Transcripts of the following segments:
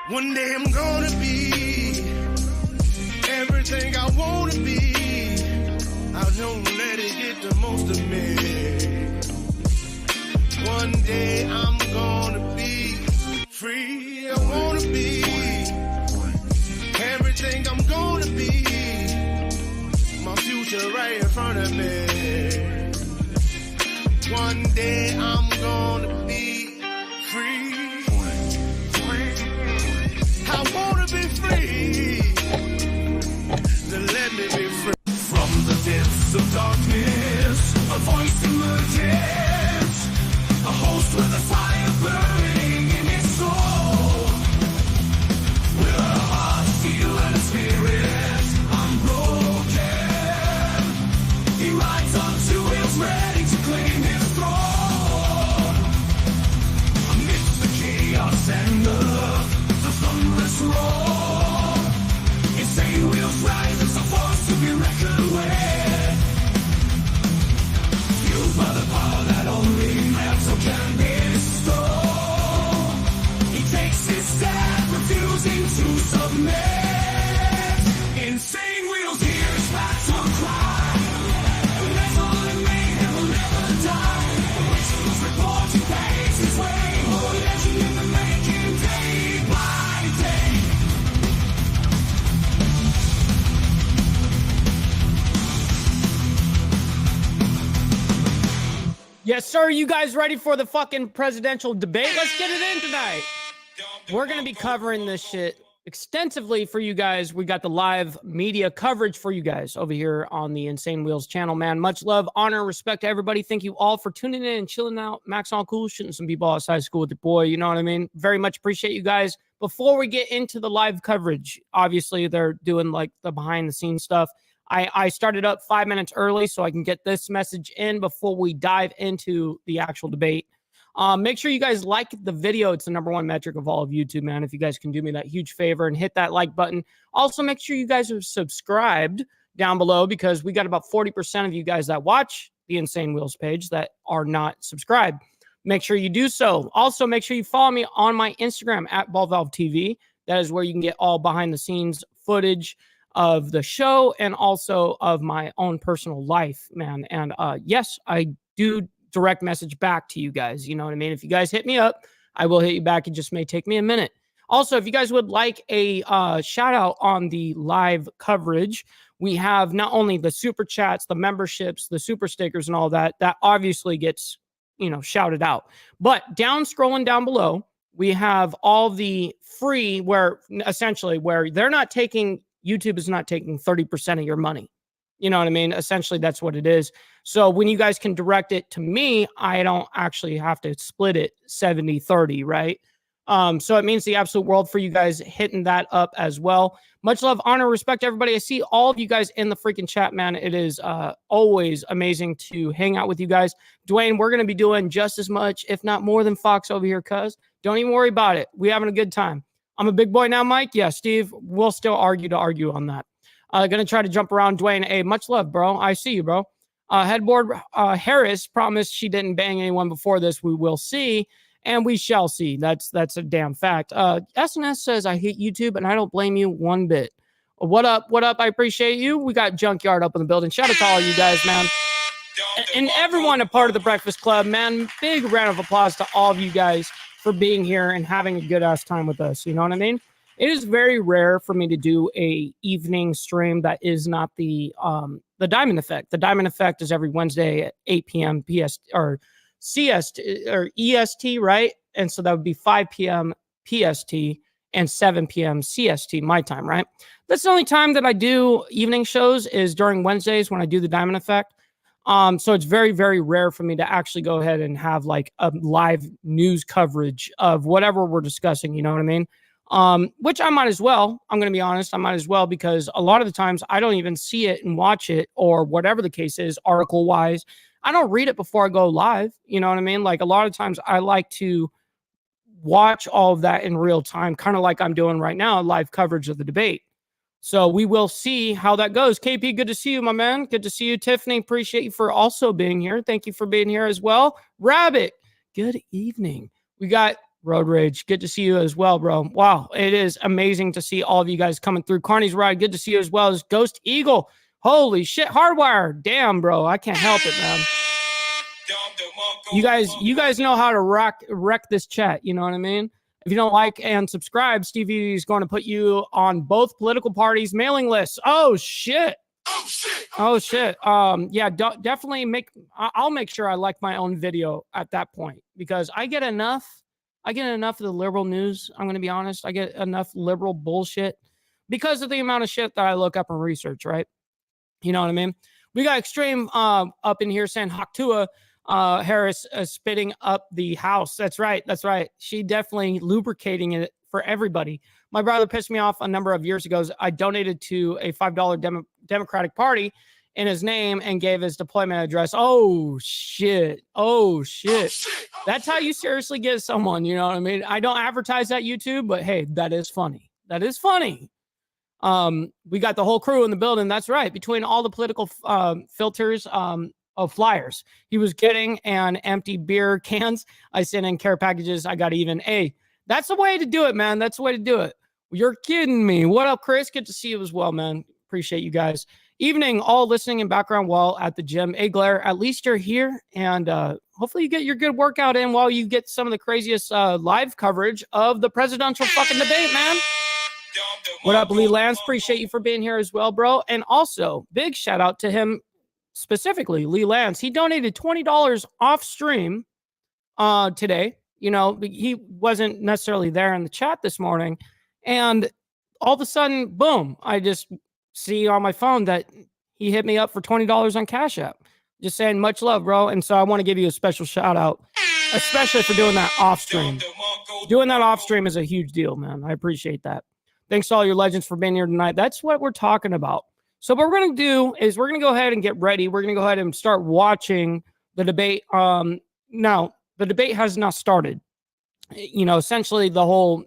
One day I'm gonna be everything I wanna be. I don't let it get the most of me. One day I'm gonna be free. I wanna be everything I'm gonna be. My future right in front of me. One day I'm gonna be free. I wanna be free. Then let me be free. From the depths of darkness, a voice emerges. A host with a fire burning in his soul. With a heart, feel and a spirit unbroken. He rides on two wheels, ready to claim his throne. Amidst the chaos and the thunderous roar, insane wheels rise as a force to be reckoned with. Fueled by the power that only metal can bestow. He takes his stand, refusing to submit. Insane wheels hear his battle cry. The metal in mayhem will never die. The whistles report he pays his way. Oh, legend in the making, day by day. Yes, sir. You guys ready for the fucking presidential debate? Let's get it in tonight. We're going to be covering this shit extensively for you guys. We got the live media coverage for you guys over here on the Insane Wheels channel, man. Much love, honor, respect to everybody. Thank you all for tuning in and chilling out. Max all cool, shooting some people outside school with your boy. You know what I mean? Very much appreciate you guys. Before we get into the live coverage, obviously they're doing like the behind the scenes stuff. I started up 5 minutes early so I can get this message in before we dive into the actual debate. Make sure you guys like the video. It's the #1 metric of all of YouTube, man. If you guys can do me that huge favor and hit that like button. Also, make sure you guys are subscribed down below because we got about 40% of you guys that watch the Insane Wheels page that are not subscribed. Make sure you do so. Also, make sure you follow me on my Instagram at BallValveTV. That is where you can get all behind the scenes footage of the show and also of my own personal life, man. And yes, I do direct message back to you guys. You know what I mean? If you guys hit me up, I will hit you back. It just may take me a minute. Also, if you guys would like a shout out on the live coverage, we have not only the super chats, the memberships, the super stickers and all that, that obviously gets, you know, shouted out. But down scrolling down below, we have all the free where essentially where they're not taking, YouTube is not taking 30% of your money. You know what I mean? Essentially, that's what it is. So when you guys can direct it to me, I don't actually have to split it 70-30, right? So it means the absolute world for you guys hitting that up as well. Much love, honor, respect, everybody. I see all of you guys in the freaking chat, man. It is always amazing to hang out with you guys. Dwayne, we're going to be doing just as much, if not more than Fox over here, cuz. Don't even worry about it. We're having a good time. I'm a big boy now, Mike. Yeah, Steve, we'll still argue on that. Going to try to jump around. Dwayne, hey, much love, bro. I see you, bro. Headboard Harris promised she didn't bang anyone before this. We will see, and we shall see. That's a damn fact. SNS says, I hate YouTube, and I don't blame you one bit. What up? What up? I appreciate you. We got Junkyard up in the building. Shout out to all you guys, man. And everyone a part of the Breakfast Club, man. Big round of applause to all of you guys for being here and having a good ass time with us. You know what I mean? It is very rare for me to do a evening stream that is not the Diamond Effect. The Diamond Effect is every Wednesday at 8 p.m. PST or CST or EST, right? And so that would be 5 p.m. PST and 7 p.m. CST, my time, right? That's the only time that I do evening shows is during Wednesdays when I do the Diamond Effect. So it's very, very rare for me to actually go ahead and have like a live news coverage of whatever we're discussing. You know what I mean? Which I might as well. I'm going to be honest. I might as well, because a lot of the times I don't even see it and watch it or whatever the case is, article wise. I don't read it before I go live. You know what I mean? Like a lot of times I like to watch all of that in real time, kind of like I'm doing right now, live coverage of the debate. So we will see how that goes. KP, good to see you, my man. Good to see you. Tiffany, appreciate you for also being here. Thank you for being here as well. Rabbit, good evening. We got Road Rage, good to see you as well, bro. Wow, it is amazing to see all of you guys coming through. Carney's Ride, good to see you as well as Ghost Eagle. Holy shit, Hardwire. Damn, bro, I can't help it, man. You guys know how to wreck this chat, you know what I mean? If you don't like and subscribe, Stevie is going to put you on both political parties' mailing lists. Oh, shit. Oh, shit. Yeah, definitely I'll make sure I like my own video at that point because I get enough of the liberal news. I'm going to be honest. I get enough liberal bullshit because of the amount of shit that I look up and research, right? You know what I mean? We got Extreme up in here saying Haktua Harris spitting up the house. That's right. That's right. She definitely lubricating it for everybody. My brother pissed me off a number of years ago. I donated to a $5 Democratic Party in his name and gave his deployment address. Oh, shit. Oh, shit. That's how you seriously get someone. You know what I mean? I don't advertise that YouTube, but hey, that is funny. That is funny. We got the whole crew in the building. That's right. Between all the political filters of flyers he was getting and empty beer cans, I sent in care packages. I got even. Hey, that's the way to do it, man. That's the way to do it. You're kidding me. What up, Chris? Good to see you as well, man. Appreciate you guys. Evening, all listening in background while at the gym. Hey, Blair, at least you're here, and hopefully you get your good workout in while you get some of the craziest live coverage of the presidential fucking debate, man. What up, Lee Lance? Appreciate you for being here as well, bro. And also, big shout out to him specifically, Lee Lance. He donated $20 off stream today. You know, he wasn't necessarily there in the chat this morning. And all of a sudden, boom, I just see on my phone that he hit me up for $20 on Cash App. Just saying much love, bro. And so I want to give you a special shout out, especially for doing that off stream. Doing that off stream is a huge deal, man. I appreciate that. Thanks to all your legends for being here tonight. That's what we're talking about. So what we're going to do is we're going to go ahead and get ready. We're going to go ahead and start watching the debate. Now, the debate has not started. You know, essentially the whole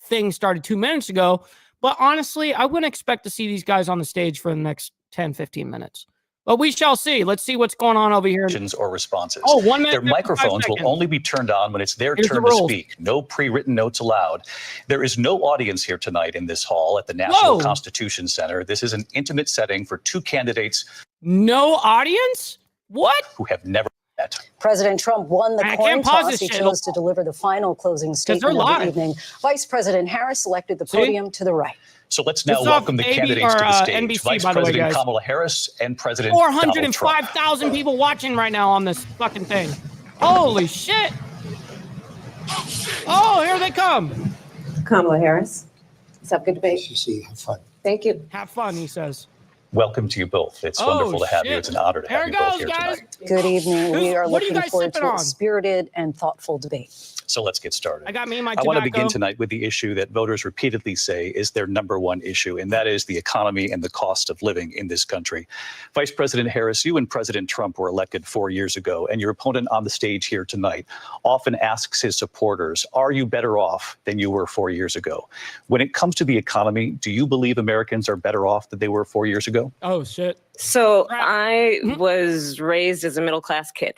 thing started 2 minutes ago. But honestly, I wouldn't expect to see these guys on the stage for the next 10, 15 minutes. But we shall see. Let's see what's going on over here. Or responses. Oh, 1 minute. Their microphones will only be turned on when it's their turn to speak. No pre-written notes allowed. There is no audience here tonight in this hall at the National Constitution Center. This is an intimate setting for two candidates. No audience? What? Who have never met. President Trump won the coin toss. He chose to deliver the final closing statement of the evening. Vice President Harris selected the podium to the right. So let's now welcome the candidates to the stage. NBC, Vice President Kamala Harris and President 405,000 people watching right now on this fucking thing. Holy shit. Oh, here they come. Kamala Harris. What's up? Good debate. Have fun. Thank you. Have fun, he says. Welcome to you both. It's wonderful to have you. It's an honor to have you both here tonight. Good evening. We are looking forward to a spirited and thoughtful debate. So let's get started. I got me and my I want to begin tonight with the issue that voters repeatedly say is their number one issue, and that is the economy and the cost of living in this country. Vice President Harris, you and President Trump were elected 4 years ago, and your opponent on the stage here tonight often asks his supporters, are you better off than you were 4 years ago? When it comes to the economy, do you believe Americans are better off than they were 4 years ago? Oh, shit. So I was raised as a middle-class kid.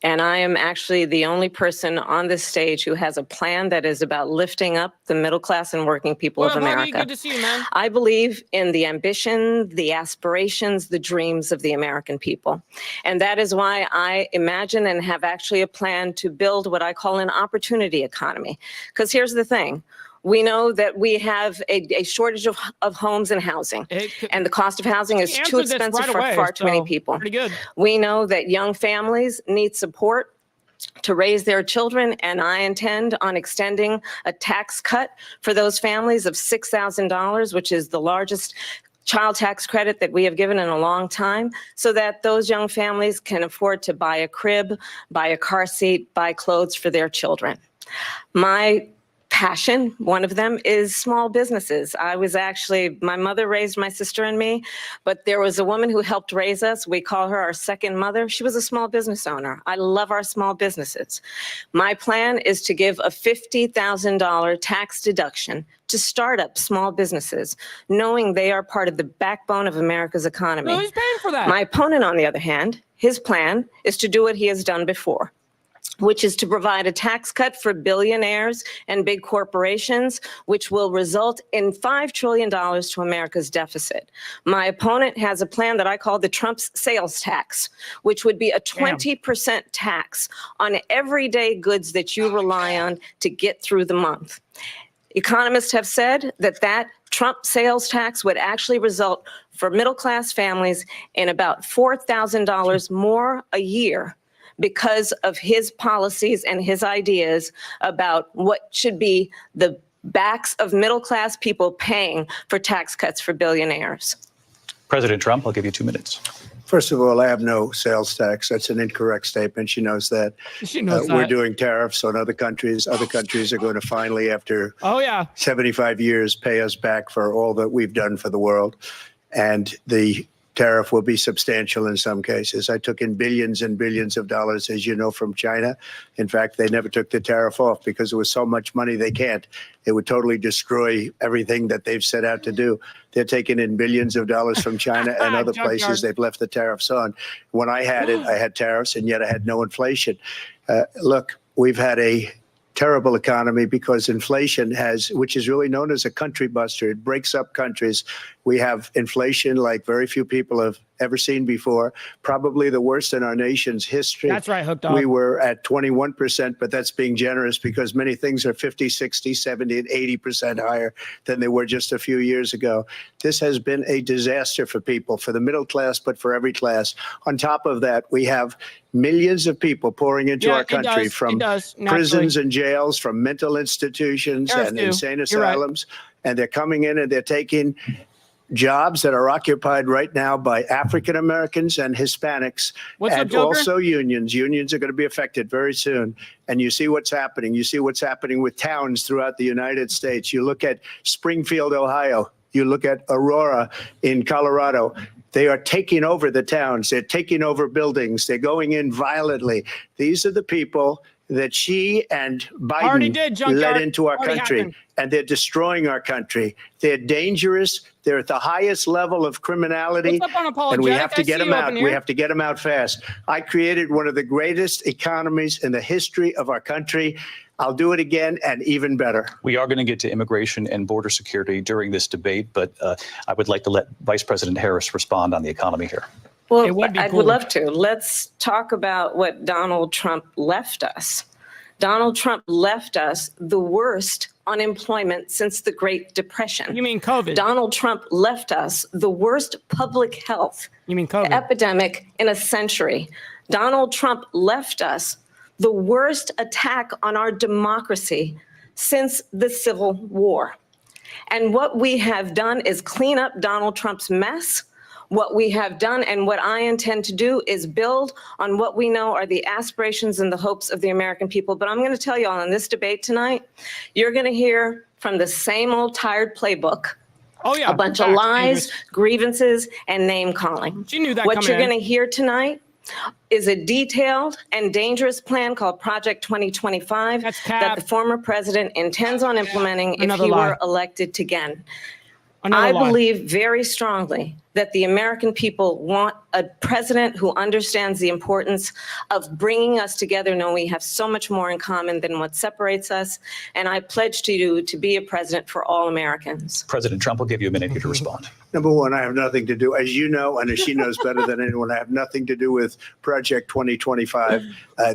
And I am actually the only person on this stage who has a plan that is about lifting up the middle class and working people of America. Good to see you, man. I believe in the ambition, the aspirations, the dreams of the American people. And that is why I imagine and have actually a plan to build what I call an opportunity economy. Because here's the thing. We know that we have a shortage of homes and housing, and the cost of housing is too expensive for far too many people. Pretty good. We know that young families need support to raise their children, and I intend on extending a tax cut for those families of $6,000, which is the largest child tax credit that we have given in a long time, so that those young families can afford to buy a crib, buy a car seat, buy clothes for their children. My passion, one of them, is small businesses. My mother raised my sister and me, but there was a woman who helped raise us. We call her our second mother. She was a small business owner. I love our small businesses. My plan is to give a $50,000 tax deduction to start up small businesses, knowing they are part of the backbone of America's economy. Who's paying for that? My opponent, on the other hand, his plan is to do what he has done before. which is to provide a tax cut for billionaires and big corporations, which will result in $5 trillion to America's deficit. My opponent has a plan that I call the Trump's sales tax, which would be a 20% tax on everyday goods that you rely on to get through the month. Economists have said that Trump sales tax would actually result for middle-class families in about $4,000 more a year because of his policies and his ideas about what should be the backs of middle-class people paying for tax cuts for billionaires. President Trump, I'll give you 2 minutes. First of all, I have no sales tax. That's an incorrect statement. She knows that. She knows that. We're doing tariffs on other countries. Other countries are going to finally, after 75 years, pay us back for all that we've done for the world. And the tariff will be substantial in some cases. I took in billions and billions of dollars, as you know, from China. In fact, they never took the tariff off because there was so much money they can't. It would totally destroy everything that they've set out to do. They're taking in billions of dollars from China and other places they've left the tariffs on. When I had it, I had tariffs, and yet I had no inflation. Look, we've had a terrible economy because inflation which is really known as a country buster. It breaks up countries. We have inflation like very few people have ever seen before, probably the worst in our nation's history. That's right, Hooked Dog. We were at 21%, but that's being generous because many things are 50, 60, 70, and 80% higher than they were just a few years ago. This has been a disaster for people, for the middle class, but for every class. On top of that, we have millions of people pouring into our country from prisons and jails, from mental institutions and insane asylums. And they're coming in and they're taking jobs that are occupied right now by African Americans and Hispanics, and also unions. Unions are going to be affected very soon. And you see what's happening. You see what's happening with towns throughout the United States. You look at Springfield, Ohio. You look at Aurora in Colorado. They are taking over the towns. They're taking over buildings. They're going in violently. These are the people that she and Biden led into our country, and they're destroying our country. They're dangerous. They're at the highest level of criminality, and we have to get them out. We have to get them out fast. I created one of the greatest economies in the history of our country. I'll do it again and even better. We are going to get to immigration and border security during this debate, but I would like to let Vice President Harris respond on the economy here. Well, I would love to. Let's talk about what Donald Trump left us. Donald Trump left us the worst unemployment since the Great Depression. You mean COVID? Donald Trump left us the worst public health epidemic in a century. Donald Trump left us the worst attack on our democracy since the Civil War. And what we have done is clean up Donald Trump's mess. What we have done and what I intend to do is build on what we know are the aspirations and the hopes of the American people. But I'm going to tell you all in this debate tonight, you're going to hear from the same old tired playbook. A bunch of lies, grievances, and name calling. She knew that. What you're going to hear tonight is a detailed and dangerous plan called Project 2025 that the former president intends on implementing if he were elected again. I believe very strongly that the American people want a president who understands the importance of bringing us together, knowing we have so much more in common than what separates us. And I pledge to you to be a president for all Americans. President Trump will give you a minute here to respond. Number one, I have nothing to do, as you know, and as she knows better than anyone, I have nothing to do with Project 2025.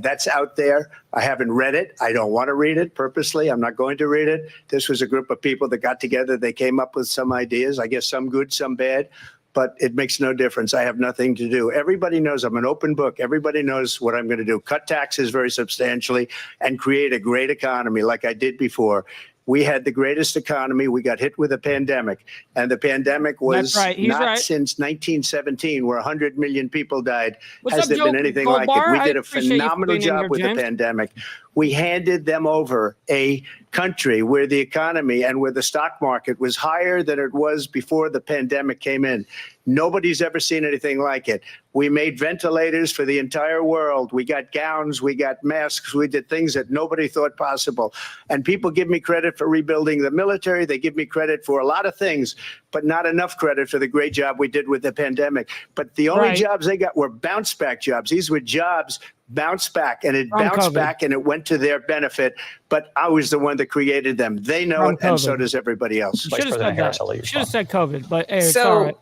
That's out there. I haven't read it. I don't want to read it purposely. I'm not going to read it. This was a group of people that got together. They came up with some ideas, I guess some good, some bad. But it makes no difference. I have nothing to do. Everybody knows I'm an open book. Everybody knows what I'm going to do. Cut taxes very substantially and create a great economy like I did before. We had the greatest economy. We got hit with a pandemic, and the pandemic was since 1917, where 100 million people died. Has there been anything like it? We did a phenomenal job with the pandemic. We handed them over a country where the economy and where the stock market was higher than it was before the pandemic came in. Nobody's ever seen anything like it. We made ventilators for the entire world. We got gowns, we got masks, we did things that nobody thought possible. And people give me credit for rebuilding the military. They give me credit for a lot of things. but not enough credit for the great job we did with the pandemic. But the only jobs they got were bounce back jobs. These were jobs bounce back, and it bounced back and it went to their benefit. But I was the one that created them. They know it, and so does everybody else. Vice President Harris, I'll let you should have said COVID, but hey, it's all right.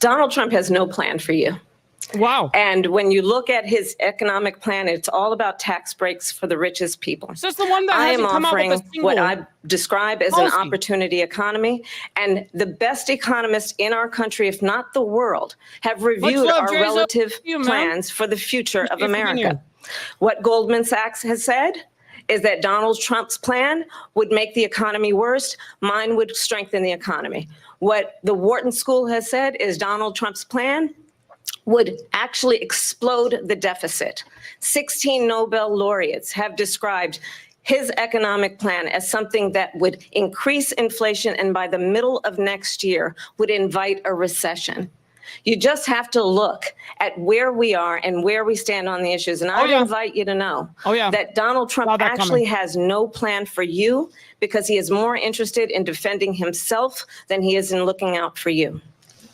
Donald Trump has no plan for you. Wow. And when you look at his economic plan, it's all about tax breaks for the richest people. Is this the one that I am hasn't come offering up with a single what I describe as policy? an opportunity economy. And the best economists in our country, if not the world, have reviewed our relative plans for the future of America. What Goldman Sachs has said is that Donald Trump's plan would make the economy worse. Mine would strengthen the economy. What the Wharton School has said is Donald Trump's plan would actually explode the deficit. 16 Nobel laureates have described his economic plan as something that would increase inflation and by the middle of next year would invite a recession. You just have to look at where we are and where we stand on the issues. And I would invite you to know that Donald Trump actually has no plan for you because he is more interested in defending himself than he is in looking out for you.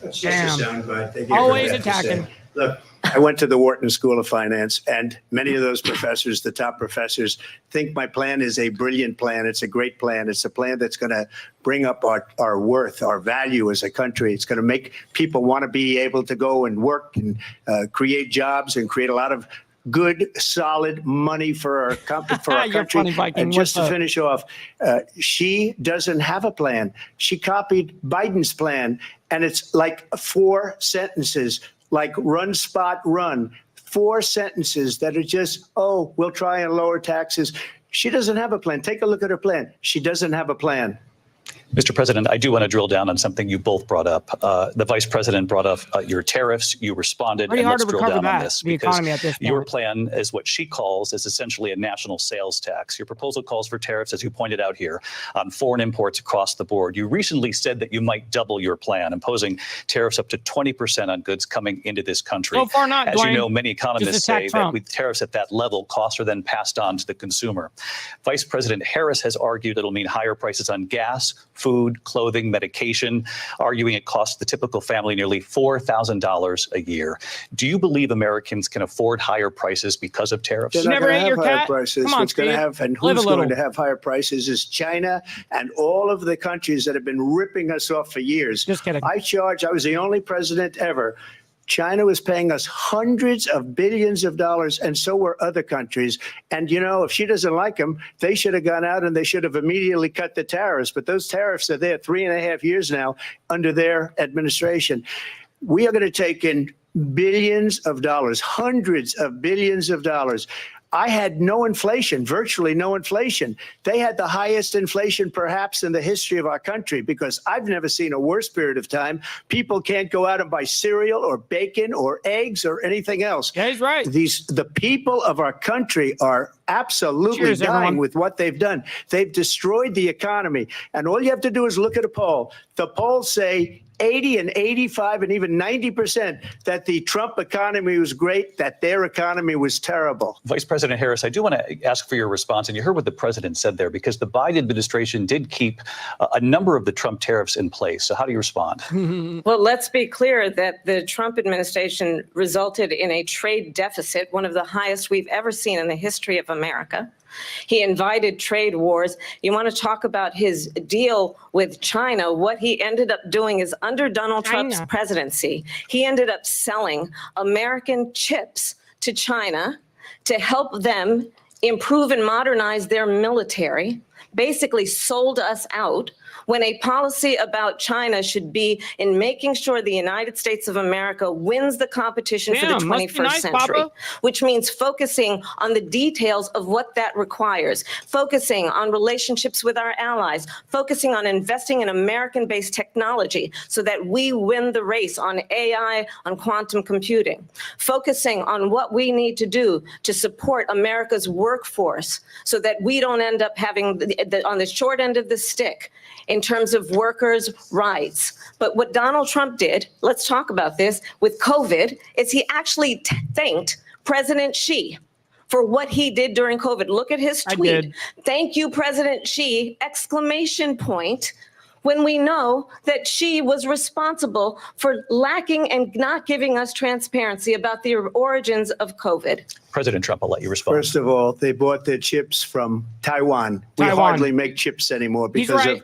That's just a soundbite. Always attacking. Look, I went to the Wharton School of Finance, and many of those professors, the top professors, think my plan is a brilliant plan. It's a great plan. It's a plan that's going to bring up our worth, our value as a country. It's going to make people want to be able to go and work and create jobs and create a lot of good, solid money for our country. And just to finish off, she doesn't have a plan. She copied Biden's plan, and it's like 4 sentences, like run, spot, run. 4 sentences that are just, oh, we'll try and lower taxes. She doesn't have a plan. Take a look at her plan. She doesn't have a plan. Mr. President, I do want to drill down on something you both brought up. The Vice President brought up your tariffs. You responded, and let's drill down on this because your plan is what she calls is essentially a national sales tax. Your proposal calls for tariffs, as you pointed out here, on foreign imports across the board. You recently said that you might double your plan, imposing tariffs up to 20% on goods coming into this country. So far not, As you know, many economists say that with tariffs at that level, costs are then passed on to the consumer. Vice President Harris has argued it'll mean higher prices on gas, food, clothing, medication, arguing it costs the typical family nearly $4,000 a year. Do you believe Americans can afford higher prices because of tariffs? They're not going to have higher prices. What's going to have, and who's going to have higher prices is China and all of the countries that have been ripping us off for years. Just kidding. I was the only president ever. China was paying us hundreds of billions of dollars, and so were other countries. And, you know, if she doesn't like them, they should have gone out and they should have immediately cut the tariffs. But those tariffs are there 3.5 years now under their administration. We are going to take in billions of dollars, hundreds of billions of dollars. I had no inflation, virtually no inflation. They had the highest inflation perhaps in the history of our country because I've never seen a worse period of time. People can't go out and buy cereal or bacon or eggs or anything else. Yeah, he's right. The people of our country are absolutely dying with what they've done. They've destroyed the economy. And all you have to do is look at a poll. The polls say 80 and 85 and even 90% that the Trump economy was great, that their economy was terrible. Vice President Harris, I do want to ask for your response. And you heard what the president said there, because the Biden administration did keep a number of the Trump tariffs in place. So how do you respond? Well, let's be clear that the Trump administration resulted in a trade deficit, one of the highest we've ever seen in the history of America. He invited trade wars. You want to talk about his deal with China? What he ended up doing is under Donald Trump's presidency, he ended up selling American chips to China to help them improve and modernize their military, basically sold us out, when a policy about China should be in making sure the United States of America wins the competition for the 21st century, which means focusing on the details of what that requires, focusing on relationships with our allies, focusing on investing in American-based technology so that we win the race on AI, on quantum computing, focusing on what we need to do to support America's workforce so that we don't end up having on the short end of the stick in terms of workers' rights. But what Donald Trump did, let's talk about this, with COVID, is he actually thanked President Xi for what he did during COVID. Look at his tweet. Thank you, President Xi, exclamation point. when we know that she was responsible for lacking and not giving us transparency about the origins of COVID? President Trump, I'll let you respond. First of all, they bought their chips from Taiwan. We hardly make chips anymore because of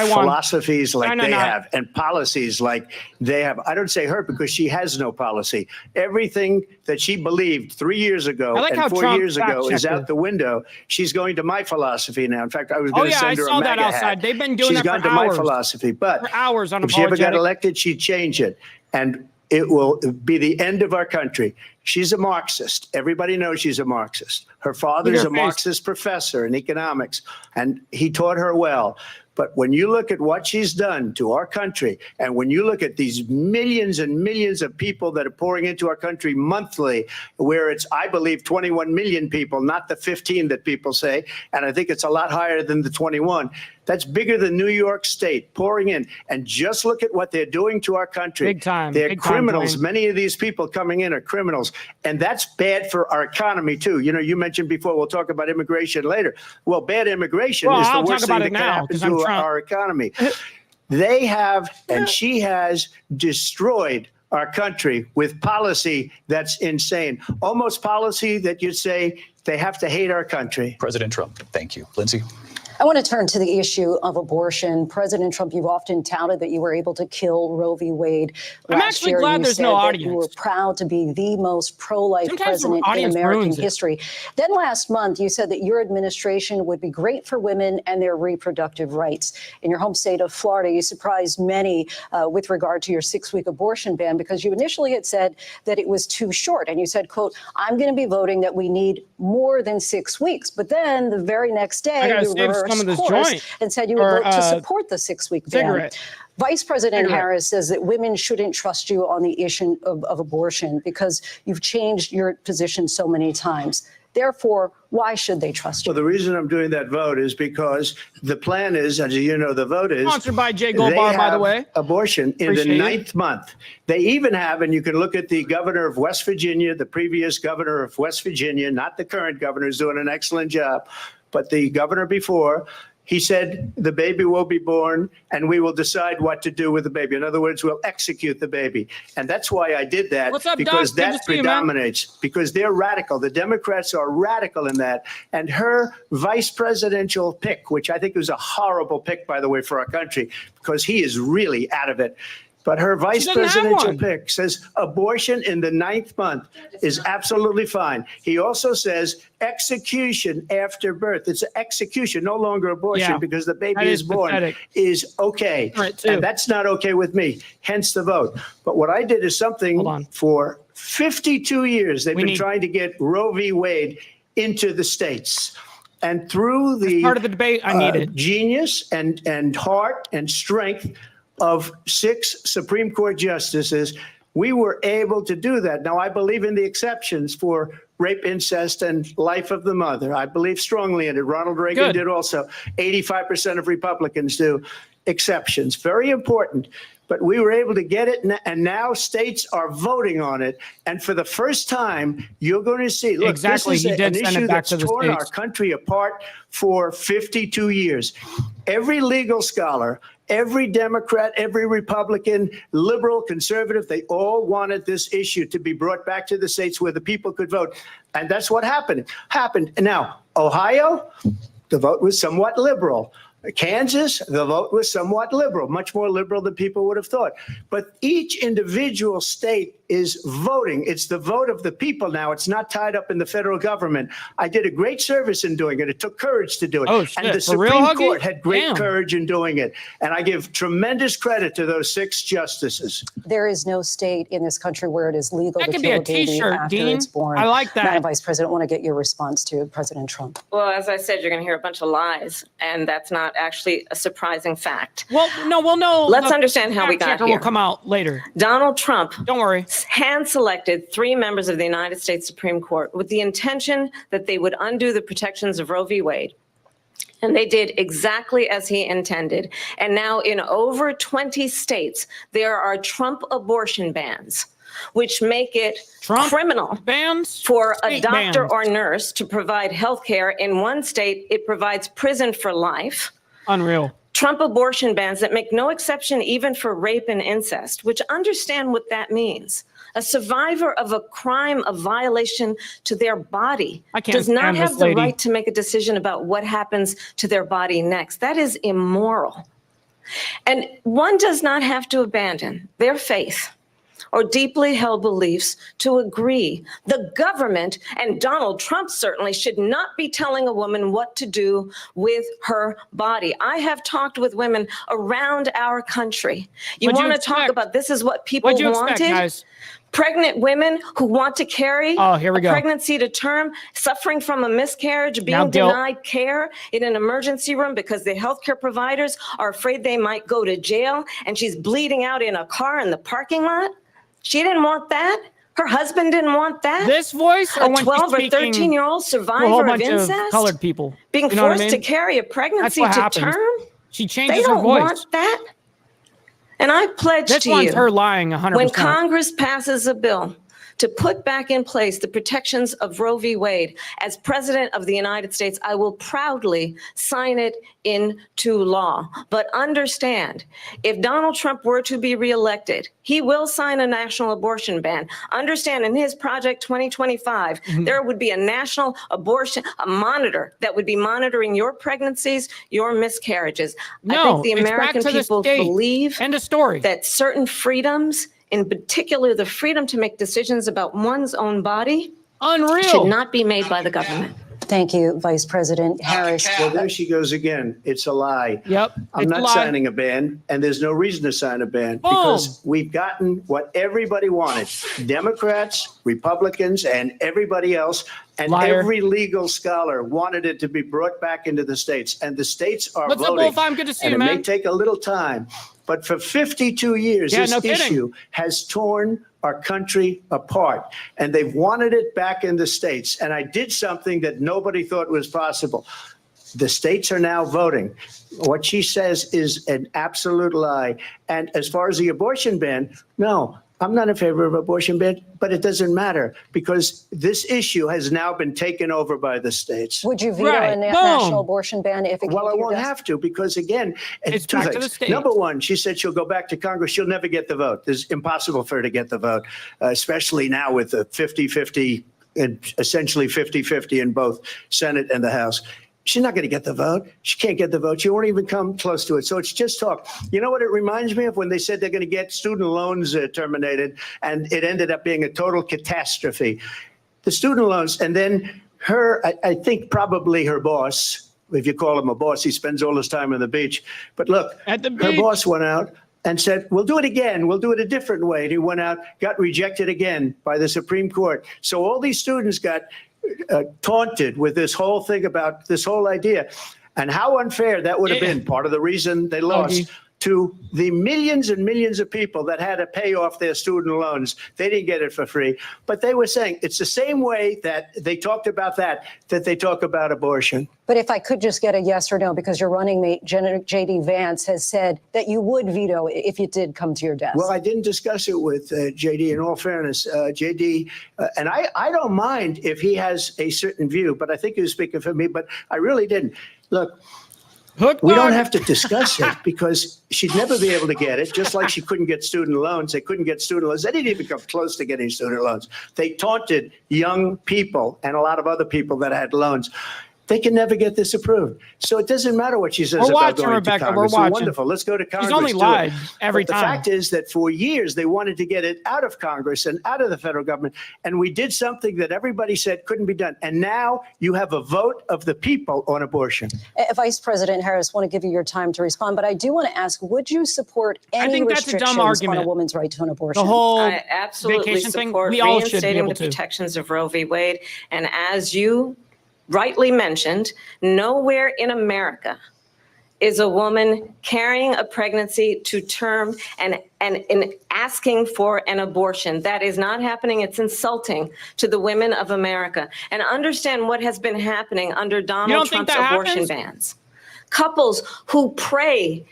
philosophies like they have and policies like they have. I don't say her because she has no policy. Everything that she believed 3 years ago and 4 years ago is out the window. She's going to my philosophy now. In fact, I was going to send her a MAGA hat. They've been doing She's that gone for to hours. my philosophy. But for hours, if she ever got elected, she'd change it. And it will be the end of our country. She's a Marxist. Everybody knows she's a Marxist. Her father's a Marxist professor in economics, and he taught her well. But when you look at what she's done to our country, and when you look at these millions and millions of people that are pouring into our country monthly, where it's, I believe, 21 million people, not the 15 that people say, and I think it's a lot higher than the 21. That's bigger than New York State pouring in. And just look at what they're doing to our country. Big time. They're big criminals. Time, Many of these people coming in are criminals. And that's bad for our economy, too. You know, you mentioned before, we'll talk about immigration later. Well, bad immigration is the worst thing that can happen to our economy. They have, and she has destroyed our country with policy that's insane. Almost policy that you'd say they have to hate our country. President Trump, thank you. Lindsay? I want to turn to the issue of abortion. President Trump, you've often touted that you were able to kill Roe v. Wade. I'm actually glad there's no audience. You were proud to be the most pro-life president in American history. Then last month, you said that your administration would be great for women and their reproductive rights. In your home state of Florida, you surprised many with regard to your 6-week abortion ban because you initially had said that it was too short. And you said, quote, I'm going to be voting that we need more than 6 weeks. But then the very next day, you reversed course and said you would vote to support the 6-week ban. Vice President Harris says that women shouldn't trust you on the issue of abortion because you've changed your position so many times. Therefore, why should they trust you? Well, the reason I'm doing that vote is because the plan is, as you know, the vote is sponsored by Jay Goldbar, by the way. Abortion in the 9th month. They even have, and you can look at the governor of West Virginia, the previous governor of West Virginia, not the current governor, is doing an excellent job, but the governor before. He said the baby will be born and we will decide what to do with the baby. In other words, we'll execute the baby. And that's why I did that. What's up, because Doug? that predominates, because they're radical. The Democrats are radical in that. And her vice presidential pick, which I think was a horrible pick, by the way, for our country, because he is really out of it. But her vice presidential pick says abortion in the 9th month is absolutely fine. He also says execution after birth. It's execution, no longer abortion, because the baby is born is okay. And that's not okay with me, hence the vote. But what I did is something for 52 years. They've been trying to get Roe v. Wade into the states. And through the part of the debate, I needed genius and heart and strength of 6 Supreme Court justices, we were able to do that. Now, I believe in the exceptions for rape, incest, and life of the mother. I believe strongly in it. Ronald Reagan did also. 85% of Republicans do. Exceptions. Very important. But we were able to get it, and now states are voting on it. And for the first time, you're going to see, look, this is an issue that's torn our country apart for 52 years. Every legal scholar, every Democrat, every Republican, liberal, conservative, they all wanted this issue to be brought back to the states where the people could vote. And that's what happened. Now, Ohio, the vote was somewhat liberal. Kansas, the vote was somewhat liberal, much more liberal than people would have thought. But each individual state is voting. It's the vote of the people now. It's not tied up in the federal government. I did a great service in doing it. It took courage to do it. Oh, shit. And the Supreme Court had great courage in doing it. And I give tremendous credit to those 6 justices. There is no state in this country where it is legal to kill a baby after it's born. I like that. Madam Vice President, I want to get your response to President Trump. Well, as I said, you're going to hear a bunch of lies, and that's not actually a surprising fact. Well, no. Let's understand how we got here. Will come out later. Donald Trump, don't worry, hand-selected 3 members of the United States Supreme Court with the intention that they would undo the protections of Roe v. Wade. And they did exactly as he intended. And now in over 20 states, there are Trump abortion bans, which make it criminal for a doctor or nurse to provide health care. In one state, it provides prison for life. Unreal. Trump abortion bans that make no exception even for rape and incest, which understand what that means. A survivor of a crime of violation to their body does not have the right to make a decision about what happens to their body next. That is immoral. And one does not have to abandon their faith or deeply held beliefs to agree. The government, and Donald Trump certainly, should not be telling a woman what to do with her body. I have talked with women around our country. You want to talk about this is what people wanted? Pregnant women who want to carry a pregnancy to term, suffering from a miscarriage, being denied care in an emergency room because the healthcare providers are afraid they might go to jail, and she's bleeding out in a car in the parking lot. She didn't want that. Her husband didn't want that. This voice, or a 12 or 13-year-old survivor of incest, colored people being forced to carry a pregnancy to term. She changes her voice. They don't want that. And I pledge to you, this one's her lying 100%. When Congress passes a bill to put back in place the protections of Roe v. Wade, as President of the United States, I will proudly sign it into law. But understand, if Donald Trump were to be reelected, he will sign a national abortion ban. Understand, in his Project 2025, there would be a national abortion, a monitor that would be monitoring your pregnancies, your miscarriages. I think the American people believe that certain freedoms, in particular, the freedom to make decisions about one's own body, should not be made by the government. Thank you, Vice President Harris. Well, there she goes again. It's a lie. Yep. I'm not signing a ban, and there's no reason to sign a ban because we've gotten what everybody wanted. Democrats, Republicans, and everybody else, and every legal scholar wanted it to be brought back into the states, and the states are voting. What's up, Wolf? I'm good to see you, man. It may take a little time, but for 52 years, this issue has torn our country apart, and they've wanted it back in the states. And I did something that nobody thought was possible. The states are now voting. What she says is an absolute lie. And as far as the abortion ban, no, I'm not in favor of abortion ban, but it doesn't matter because this issue has now been taken over by the states. Would you veto a national abortion ban if it came to your desk? Well, I won't have to because, again, it's two things. Number one, she said she'll go back to Congress. She'll never get the vote. It's impossible for her to get the vote, especially now with the 50-50 and essentially 50-50 in both Senate and the House. She's not going to get the vote. She can't get the vote. She won't even come close to it. So it's just talk. You know what it reminds me of when they said they're going to get student loans terminated, and it ended up being a total catastrophe. The student loans, and then her, I think probably her boss, if you call him a boss, he spends all his time on the beach. But look, her boss went out and said, we'll do it again. We'll do it a different way. And he went out, got rejected again by the Supreme Court. So all these students got taunted with this whole thing about this whole idea, and how unfair that would have been. Part of the reason they lost to the millions and millions of people that had to pay off their student loans. They didn't get it for free, but they were saying it's the same way that they talked about that they talk about abortion. But if I could just get a yes or no, because your running mate, J.D. Vance, has said that you would veto if it did come to your desk. Well, I didn't discuss it with J.D. in all fairness. J.D., and I don't mind if he has a certain view, but I think he was speaking for me, but I really didn't. Look, we don't have to discuss it because she'd never be able to get it, just like she couldn't get student loans. They couldn't get student loans. They didn't even come close to getting student loans. They taunted young people and a lot of other people that had loans. They can never get this approved. So it doesn't matter what she says about going to Congress. We're watching. Wonderful. Let's go to Congress. She's only lied every time. The fact is that for years, they wanted to get it out of Congress and out of the federal government. And we did something that everybody said couldn't be done. And now you have a vote of the people on abortion. Vice President Harris, want to give you your time to respond. But I do want to ask, would you support any restrictions on a woman's right to an abortion? The whole I absolutely support reinstating the protections of Roe v. Wade. And as you rightly mentioned, nowhere in America is a woman carrying a pregnancy to term and asking for an abortion. That is not happening. It's insulting to the women of America. And understand what has been happening under Donald Trump's abortion bans. Couples who pray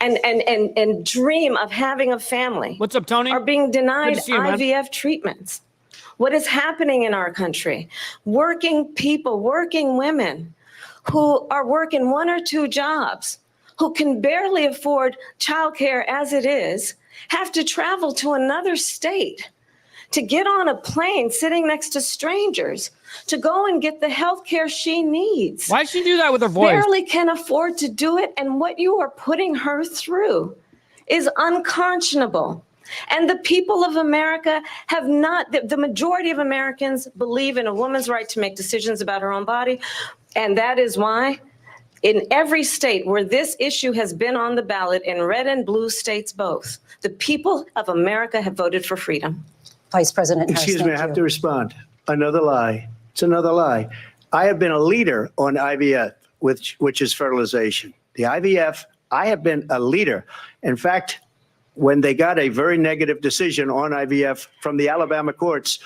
and dream of having a family. What's up, Tony? Are being denied IVF treatments. What is happening in our country? Working people, working women who are working one or two jobs, who can barely afford childcare as it is have to travel to another state to get on a plane sitting next to strangers to go and get the health care she needs. Why'd she do that with her voice? Barely can afford to do it. And what you are putting her through is unconscionable. And the people of America have not, the majority of Americans believe in a woman's right to make decisions about her own body. And that is why in every state where this issue has been on the ballot, in red and blue states both, the people of America have voted for freedom. Vice President Harris, excuse me, I have to respond. Another lie. It's another lie. I have been a leader on IVF, which is fertilization. The IVF, I have been a leader. In fact, when they got a very negative decision on IVF from the Alabama courts,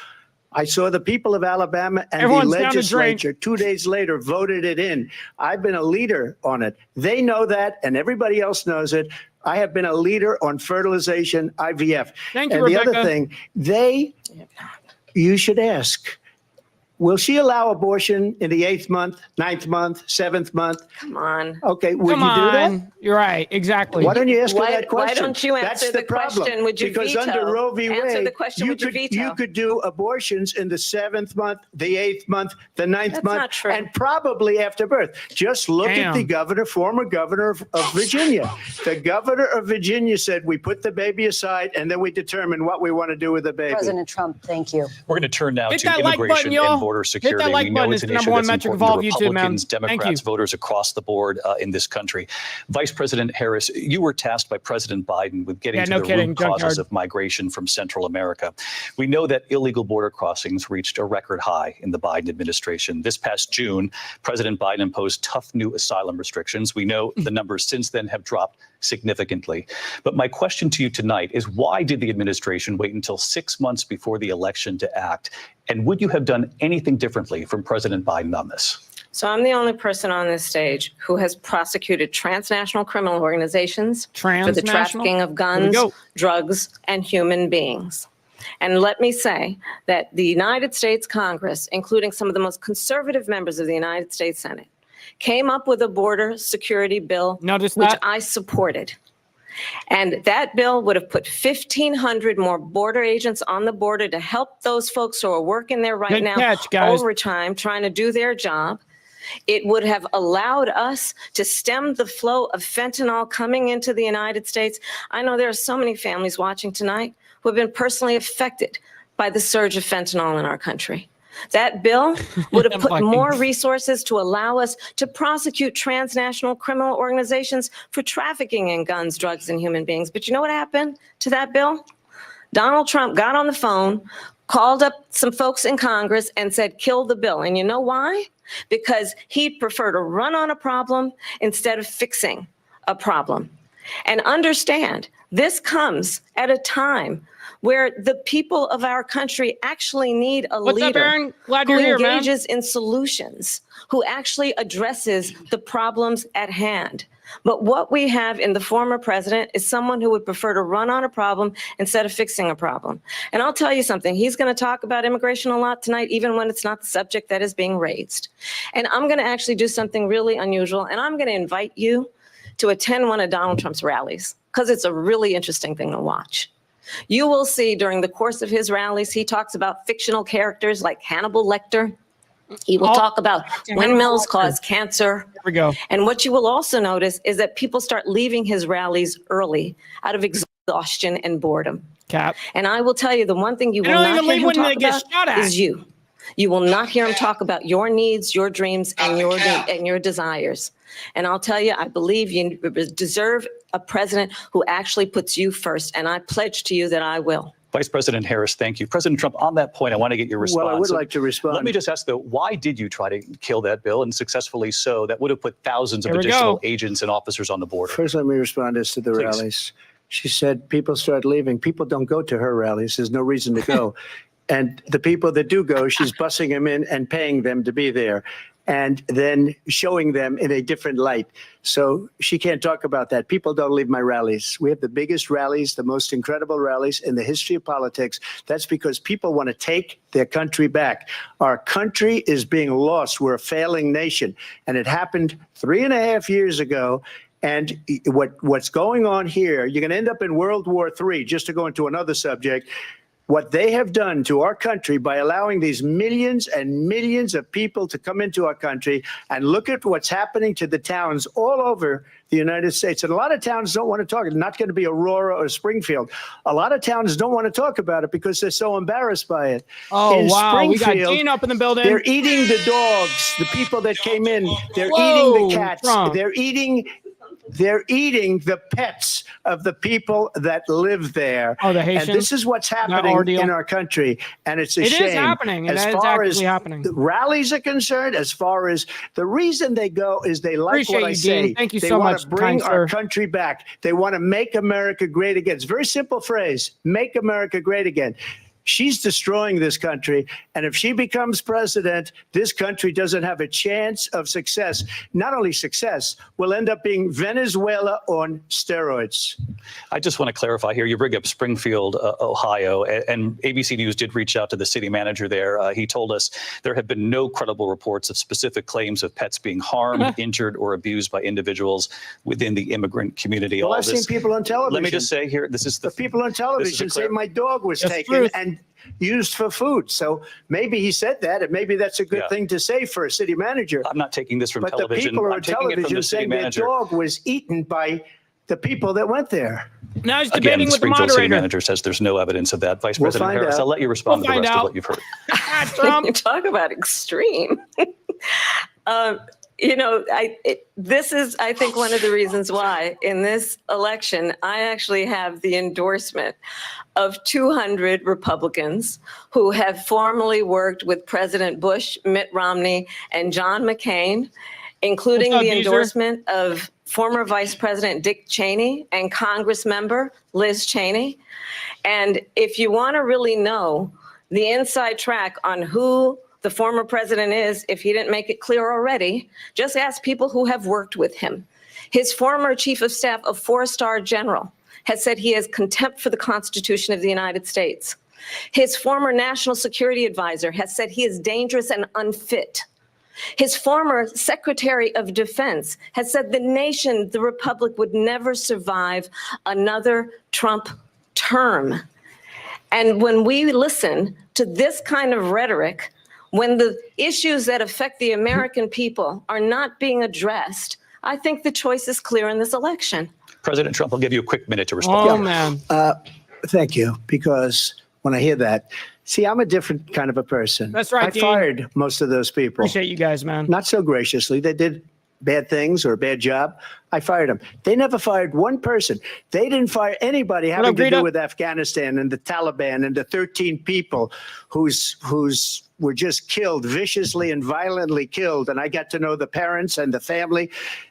I saw the people of Alabama and Everyone's the down to legislature 2 days later voted it in. I've been a leader on it. They know that, and everybody else knows it. I have been a leader on fertilization, IVF. Thank you, and Rebecca. the other thing, you should ask, will she allow abortion in the 8th month, 9th month, 7th month? Come on. Okay, would Come you do that? on. You're right. Exactly. Why don't you ask her that Why question? don't you answer That's the problem. question? Would you because veto? under Roe v. Answer Wade, the question, would you veto? you could do abortions in the 7th month, the 8th month, the 9th That's month, not true. and probably after birth. Just look at the governor, former governor of Virginia. The governor of Virginia said, we put the baby aside and then we determine what we want to do with the baby. President Trump, thank you. We're going to turn now Hit to that like immigration button, y'all. and border security. Hit that like We know button. it's It's an the issue number one that's metric of important all to of YouTube, man. Republicans, Thank Democrats, you. voters across the board in this country. Vice President Harris, you were tasked by President Biden with getting to the root causes of migration from Central America. We know that illegal border crossings reached a record high in the Biden administration. This past June, President Biden imposed tough new asylum restrictions. We know the numbers since then have dropped significantly. But my question to you tonight is, why did the administration wait until 6 months before the election to act? And would you have done anything differently from President Biden on this? So I'm the only person on this stage who has prosecuted transnational criminal organizations for the trafficking of guns, drugs, and human beings. And let me say that the United States Congress, including some of the most conservative members of the United States Senate, came up with a border security bill, which I supported. And that bill would have put 1,500 more border agents on the border to help those folks who are working there right now, overtime, trying to do their job. It would have allowed us to stem the flow of fentanyl coming into the United States. I know there are so many families watching tonight who have been personally affected by the surge of fentanyl in our country. That bill would have put more resources to allow us to prosecute transnational criminal organizations for trafficking in guns, drugs, and human beings. But you know what happened to that bill? Donald Trump got on the phone, called up some folks in Congress and said, kill the bill. And you know why? Because he'd prefer to run on a problem instead of fixing a problem. And understand, this comes at a time where the people of our country actually need a leader who engages in solutions, who actually addresses the problems at hand. But what we have in the former president is someone who would prefer to run on a problem instead of fixing a problem. And I'll tell you something, he's going to talk about immigration a lot tonight, even when it's not the subject that is being raised. And I'm going to actually do something really unusual, and I'm going to invite you to attend one of Donald Trump's rallies, because it's a really interesting thing to watch. You will see during the course of his rallies, he talks about fictional characters like Hannibal Lecter. He will talk about windmills cause cancer. There we go. And what you will also notice is that people start leaving his rallies early out of exhaustion and boredom. And I will tell you, the one thing you will not hear him talk about is you. You will not hear him talk about your needs, your dreams, and your desires. And I'll tell you, I believe you deserve a president who actually puts you first. And I pledge to you that I will. Vice President Harris, thank you. President Trump, on that point, I want to get your response. Well, I would like to respond. Let me just ask, though, why did you try to kill that bill, and successfully so? That would have put thousands of additional agents and officers on the border. First, let me respond as to the rallies. She said people start leaving. People don't go to her rallies. There's no reason to go. And the people that do go, she's bussing them in and paying them to be there, and then showing them in a different light. So she can't talk about that. People don't leave my rallies. We have the biggest rallies, the most incredible rallies in the history of politics. That's because people want to take their country back. Our country is being lost. We're a failing nation. And it happened 3.5 years ago. And what's going on here, you're going to end up in World War III, just to go into another subject. What they have done to our country by allowing these millions and millions of people to come into our country, and look at what's happening to the towns all over the United States. And a lot of towns don't want to talk. It's not going to be Aurora or Springfield. A lot of towns don't want to talk about it because they're so embarrassed by it. Oh, wow. We got Gene up in the building. They're eating the dogs, the people that came in. They're Whoa, eating the cats. Trump. They're eating the pets of the people that live there. Oh, the Haitians? And this is what's happening in our country. And it's a shame. It is happening. As far as the rallies are concerned, as far as the reason they go is they like what I say. Dean. Thank you they so want much, to bring kind our sir. country back. They want to make America great again. It's a very simple phrase, make America great again. She's destroying this country. And if she becomes president, this country doesn't have a chance of success. Not only success, we'll end up being Venezuela on steroids. I just want to clarify here. You bring up Springfield, Ohio, and ABC News did reach out to the city manager there. He told us there have been no credible reports of specific claims of pets being harmed, injured, or abused by individuals within the immigrant community. Well, I've seen people on television. Let me just say here, this is the people on television say my dog was taken and used for food. So maybe he said that, and maybe that's a good thing to say for a city manager. I'm not taking this from television. But the people I'm on taking it from television the city saying manager. their dog was eaten by the people that went there. Now he's Again, debating the with the Springfield city moderator. manager says there's no evidence of that. Vice We'll President find Harris, out. I'll let you respond to the rest of what you've heard. Trump. You talk about extreme. This is, I think, one of the reasons why in this election, I actually have the endorsement of 200 Republicans who have formerly worked with President Bush, Mitt Romney, and John McCain, including the endorsement of former Vice President Dick Cheney and Congress member Liz Cheney. And if you want to really know the inside track on who the former president is, if he didn't make it clear already, just ask people who have worked with him. His former chief of staff, a 4-star general, has said he has contempt for the Constitution of the United States. His former national security advisor has said he is dangerous and unfit. His former Secretary of Defense has said the nation, the republic, would never survive another Trump term. And when we listen to this kind of rhetoric, when the issues that affect the American people are not being addressed, I think the choice is clear in this election. President Trump, I'll give you a quick minute to respond. Oh, man. Thank you, because when I hear that, see, I'm a different kind of a person. That's right, I Dean. fired most of those people. Appreciate you guys, man. Not so graciously. They did bad things or a bad job. I fired them. They never fired one person. They didn't fire anybody having to do with Afghanistan and the Taliban and the 13 people whose were just killed, viciously and violently killed. And I got to know the parents and the family.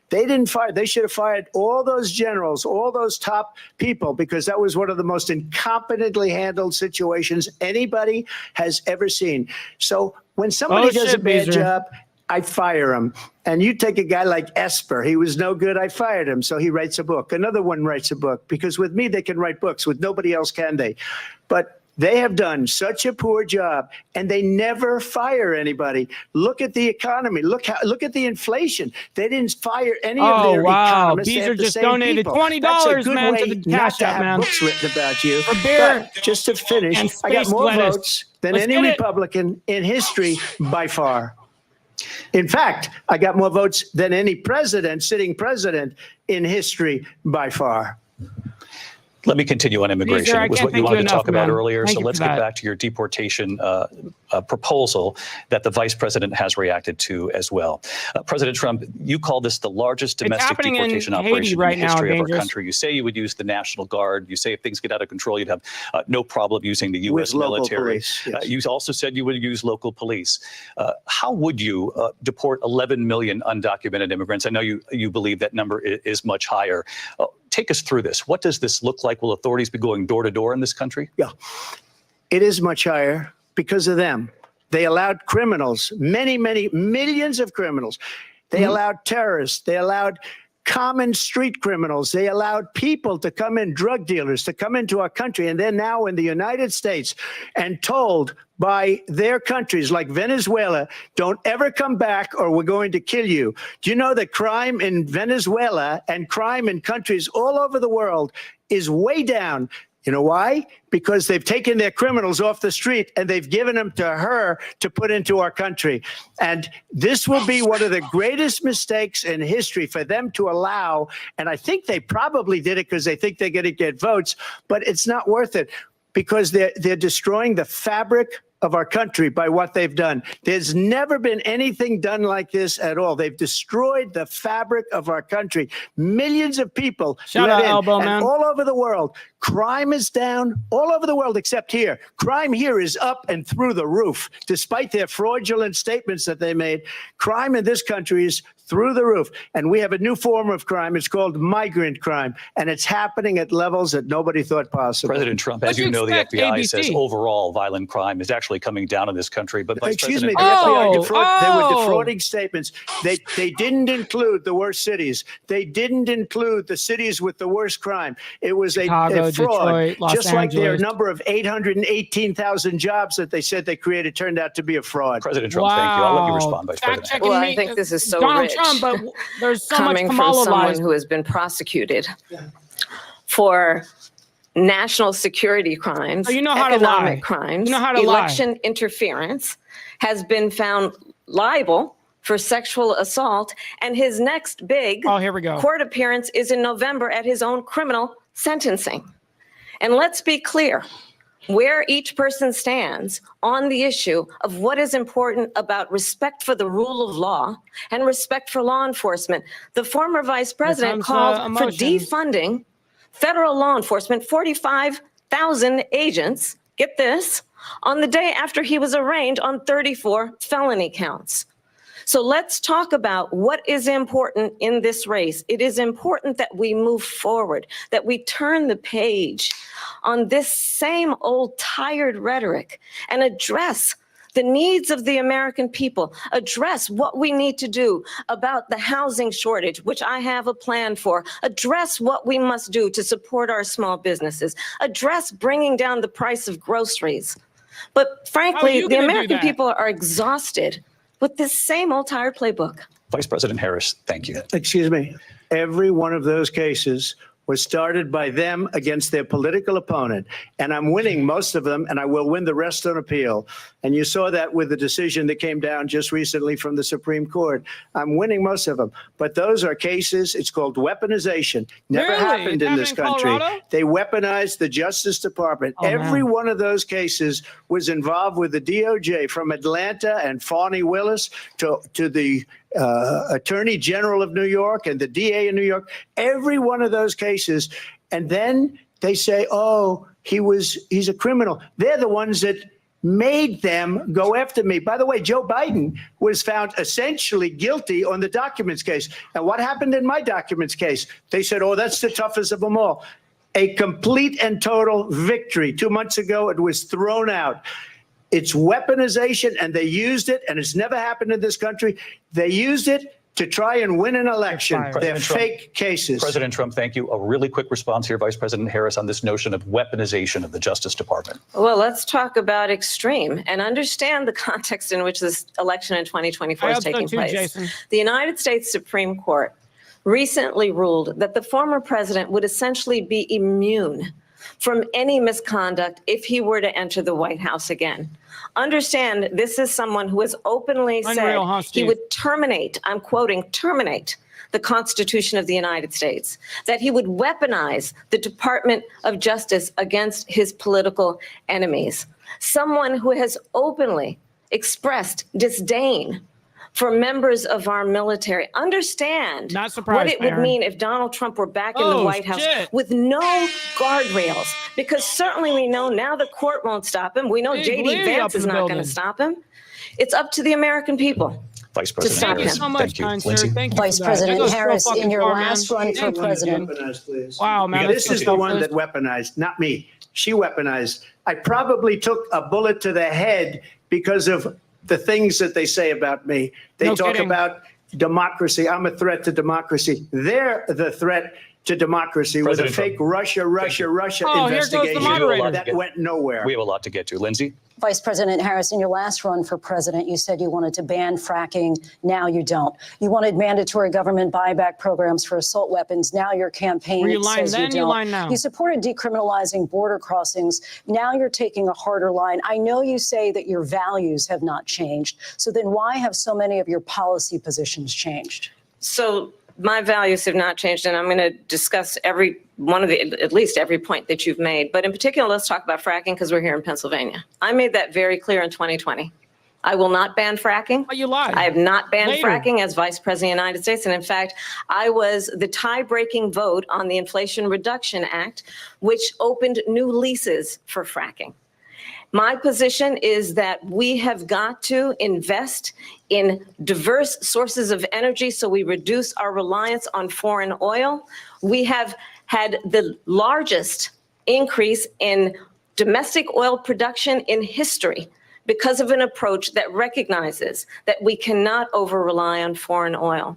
They didn't fire. They should have fired all those generals, all those top people, because that was one of the most incompetently handled situations anybody has ever seen. So when somebody does a bad job, I fire him. And you take a guy like Esper. He was no good. I fired him. So he writes a book. Another one writes a book, because with me, they can write books. With nobody else can they? But they have done such a poor job, and they never fire anybody. Look at the economy. Look at the inflation. They didn't fire any of their economists. These are just donated $20, man, to the Cash App, man. Books written about you. For beer. But just to finish, I got more votes than any Republican in history by far. In fact, I got more votes than any sitting president in history by far. Let me continue on immigration. It was what you wanted to talk about earlier. So let's get back to your deportation proposal that the vice president has reacted to as well. President Trump, you call this the largest domestic deportation operation in the history of our country. You say you would use the National Guard. You say if things get out of control, you'd have no problem using the U.S. military. Police, yes. You also said you would use local police. How would you deport 11 million undocumented immigrants? I know you believe that number is much higher. Take us through this. What does this look like? Will authorities be going door to door in this country? Yeah, it is much higher because of them. They allowed criminals, many millions of criminals. They allowed terrorists. They allowed common street criminals. They allowed people to come in, drug dealers to come into our country. And they're now in the United States and told by their countries like Venezuela, don't ever come back or we're going to kill you. Do you know that crime in Venezuela and crime in countries all over the world is way down? You know why? Because they've taken their criminals off the street and they've given them to her to put into our country. And this will be one of the greatest mistakes in history for them to allow. And I think they probably did it because they think they're going to get votes, but it's not worth it because they're destroying the fabric of our country by what they've done. There's never been anything done like this at all. They've destroyed the fabric of our country. Millions of people Shout out, Elbow Man. all over the world. Crime is down all over the world except here. Crime here is up and through the roof. Despite their fraudulent statements that they made, crime in this country is through the roof. And we have a new form of crime. It's called migrant crime. And it's happening at levels that nobody thought possible. President Trump, as you know, the FBI says overall violent crime is actually coming down in this country. But Vice excuse me, President the FBI they were defrauding statements. They didn't include the worst cities. They didn't include the cities with the worst crime. It was Chicago, a fraud. Detroit, Los Just like their Angeles. number of 818,000 jobs that they said they created turned out to be a fraud. President Trump, thank you. I'll let you respond, Vice President. Fact-checking Well, me, I think this is so Donald rich. Trump, but there's so coming much from Kamala someone lies. who has been prosecuted for national security crimes, Oh, you know how to economic lie. crimes, You know how to lie. election interference, has been found liable for sexual assault, and his next big Oh, here we go. court appearance is in November at his own criminal sentencing. And let's be clear where each person stands on the issue of what is important about respect for the rule of law and respect for law enforcement. The former vice president called for defunding federal law enforcement, 45,000 agents, get this, on the day after he was arraigned on 34 felony counts. So let's talk about what is important in this race. It is important that we move forward, that we turn the page on this same old tired rhetoric and address the needs of the American people, address what we need to do about the housing shortage, which I have a plan for, address what we must do to support our small businesses, address bringing down the price of groceries. But frankly, the American people are exhausted with this same old tired playbook. Vice President Harris, thank you. Excuse me. Every one of those cases was started by them against their political opponent. And I'm winning most of them, and I will win the rest on appeal. And you saw that with the decision that came down just recently from the Supreme Court. I'm winning most of them. But those are cases, it's called weaponization. Never happened in this country. They weaponized the Justice Department. Every one of those cases was involved with the DOJ, from Atlanta and Fani Willis to the Attorney General of New York and the DA in New York, every one of those cases. And then they say, oh, he's a criminal. They're the ones that made them go after me. By the way, Joe Biden was found essentially guilty on the documents case. And what happened in my documents case? They said, oh, that's the toughest of them all. A complete and total victory. 2 months ago, it was thrown out. It's weaponization, and they used it, and it's never happened in this country. They used it to try and win an election. They're fake cases. President Trump, thank you. A really quick response here, Vice President Harris, on this notion of weaponization of the Justice Department. Well, let's talk about extreme and understand the context in which this election in 2024 is taking place. Jason. The United States Supreme Court recently ruled that the former president would essentially be immune from any misconduct if he were to enter the White House again. Understand, this is someone who has openly said he would terminate, I'm quoting, terminate the Constitution of the United States, that he would weaponize the Department of Justice against his political enemies. Someone who has openly expressed disdain for members of our military. Understand what it would mean if Donald Trump were back in the White House with no guardrails, because certainly we know now the court won't stop him. We know J.D. Vance is not going to stop him. It's up to the American people. Vice President Thank you so much, kind sir. Thank you. Vice President Harris, in your last run for president. Wow, man. This is the one that weaponized, not me. She weaponized. I probably took a bullet to the head because of the things that they say about me. They talk about democracy. I'm a threat to democracy. They're the threat to democracy with a fake Russia investigation that went nowhere. We have a lot to get to. Lindsay? Vice President Harris, in your last run for president, you said you wanted to ban fracking. Now you don't. You wanted mandatory government buyback programs for assault weapons. Now your campaign says you don't. You line now. You supported decriminalizing border crossings. Now you're taking a harder line. I know you say that your values have not changed. So then why have so many of your policy positions changed? So my values have not changed, and I'm going to discuss every one of at least every point that you've made. But in particular, let's talk about fracking because we're here in Pennsylvania. I made that very clear in 2020. I will not ban fracking. Oh, you lied. I have not banned fracking as Vice President of the United States. And in fact, I was the tie-breaking vote on the Inflation Reduction Act, which opened new leases for fracking. My position is that we have got to invest in diverse sources of energy so we reduce our reliance on foreign oil. We have had the largest increase in domestic oil production in history because of an approach that recognizes that we cannot over-rely on foreign oil.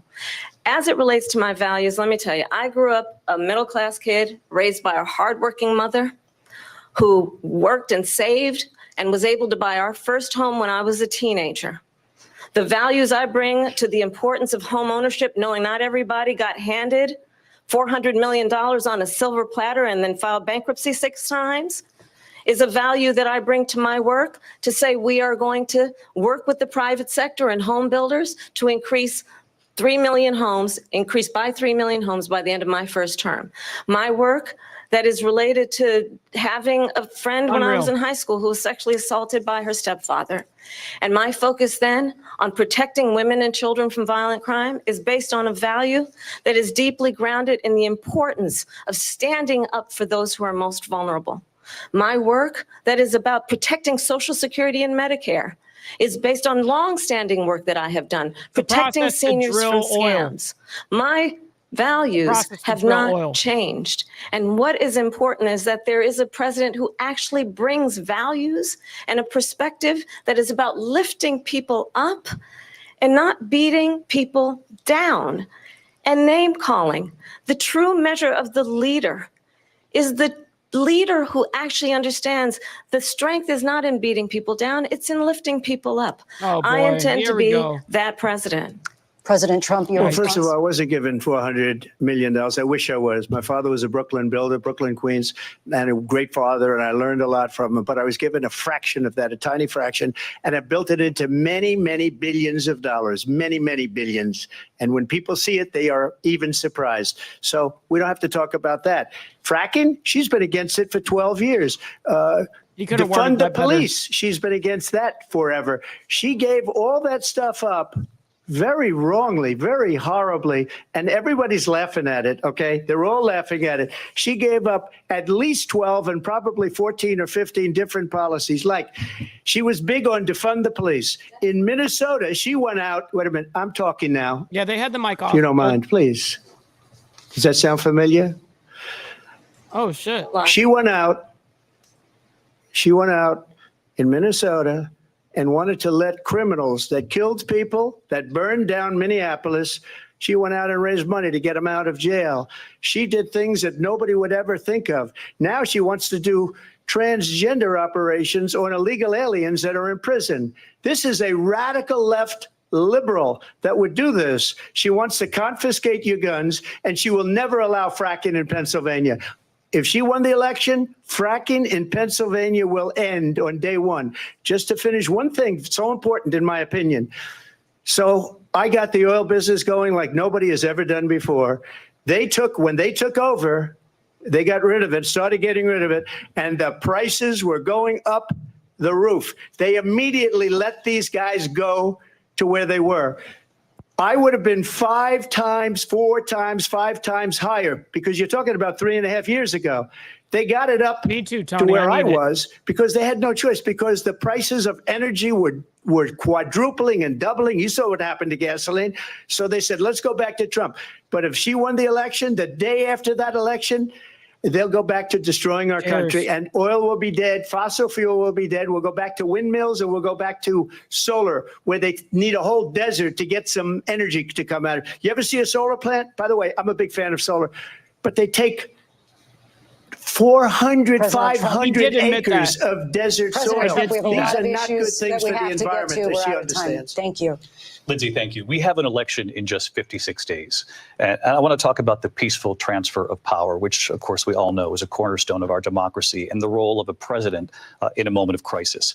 As it relates to my values, let me tell you, I grew up a middle-class kid raised by a hardworking mother who worked and saved and was able to buy our first home when I was a teenager. The values I bring to the importance of home ownership, knowing not everybody got handed $400 million on a silver platter and then filed bankruptcy 6 times, is a value that I bring to my work to say we are going to work with the private sector and home builders to increase 3 million homes, increase by 3 million homes by the end of my first term. My work that is related to having a friend when I was in high school who was sexually assaulted by her stepfather. And my focus then on protecting women and children from violent crime is based on a value that is deeply grounded in the importance of standing up for those who are most vulnerable. My work that is about protecting Social Security and Medicare is based on long-standing work that I have done, protecting seniors from scams. My values have not changed. And what is important is that there is a president who actually brings values and a perspective that is about lifting people up and not beating people down and name calling. The true measure of the leader is the leader who actually understands the strength is not in beating people down, it's in lifting people up. Oh, boy. I intend to be that president. President Trump, your response? First of all, I wasn't given $400 million. I wish I was. My father was a Brooklyn builder, Brooklyn, Queens, and a great father, and I learned a lot from him. But I was given a fraction of that, a tiny fraction, and I built it into many, many billions of dollars, many, many billions. And when people see it, they are even surprised. So we don't have to talk about that. Fracking, she's been against it for 12 years. Defund the police, she's been against that forever. She gave all that stuff up very wrongly, very horribly, and everybody's laughing at it, okay? They're all laughing at it. She gave up at least 12 and probably 14 or 15 different policies. Like, she was big on defund the police. In Minnesota, she went out, wait a minute, I'm talking now. Yeah, they had the mic off. If you don't mind, please. Does that sound familiar? Oh, shit. She went out in Minnesota and wanted to let criminals that killed people, that burned down Minneapolis, she went out and raised money to get them out of jail. She did things that nobody would ever think of. Now she wants to do transgender operations on illegal aliens that are in prison. This is a radical left liberal that would do this. She wants to confiscate your guns, and she will never allow fracking in Pennsylvania. If she won the election, fracking in Pennsylvania will end on day one. Just to finish one thing, so important in my opinion. So I got the oil business going like nobody has ever done before. When they took over, they got rid of it, started getting rid of it, and the prices were going up the roof. They immediately let these guys go to where they were. I would have been 5 times, 4 times, 5 times higher, because you're talking about 3.5 years ago. They got it up to where I was because they had no choice, because the prices of energy were quadrupling and doubling. You saw what happened to gasoline. So they said, let's go back to Trump. But if she won the election, the day after that election, they'll go back to destroying our country, and oil will be dead, fossil fuel will be dead. We'll go back to windmills, and we'll go back to solar, where they need a whole desert to get some energy to come out of. You ever see a solar plant? By the way, I'm a big fan of solar, but they take 400, 500 acres of desert soil. These are not good things for the environment, as she understands. Thank you. Lindsay, thank you. We have an election in just 56 days. And I want to talk about the peaceful transfer of power, which, of course, we all know is a cornerstone of our democracy, and the role of a president in a moment of crisis.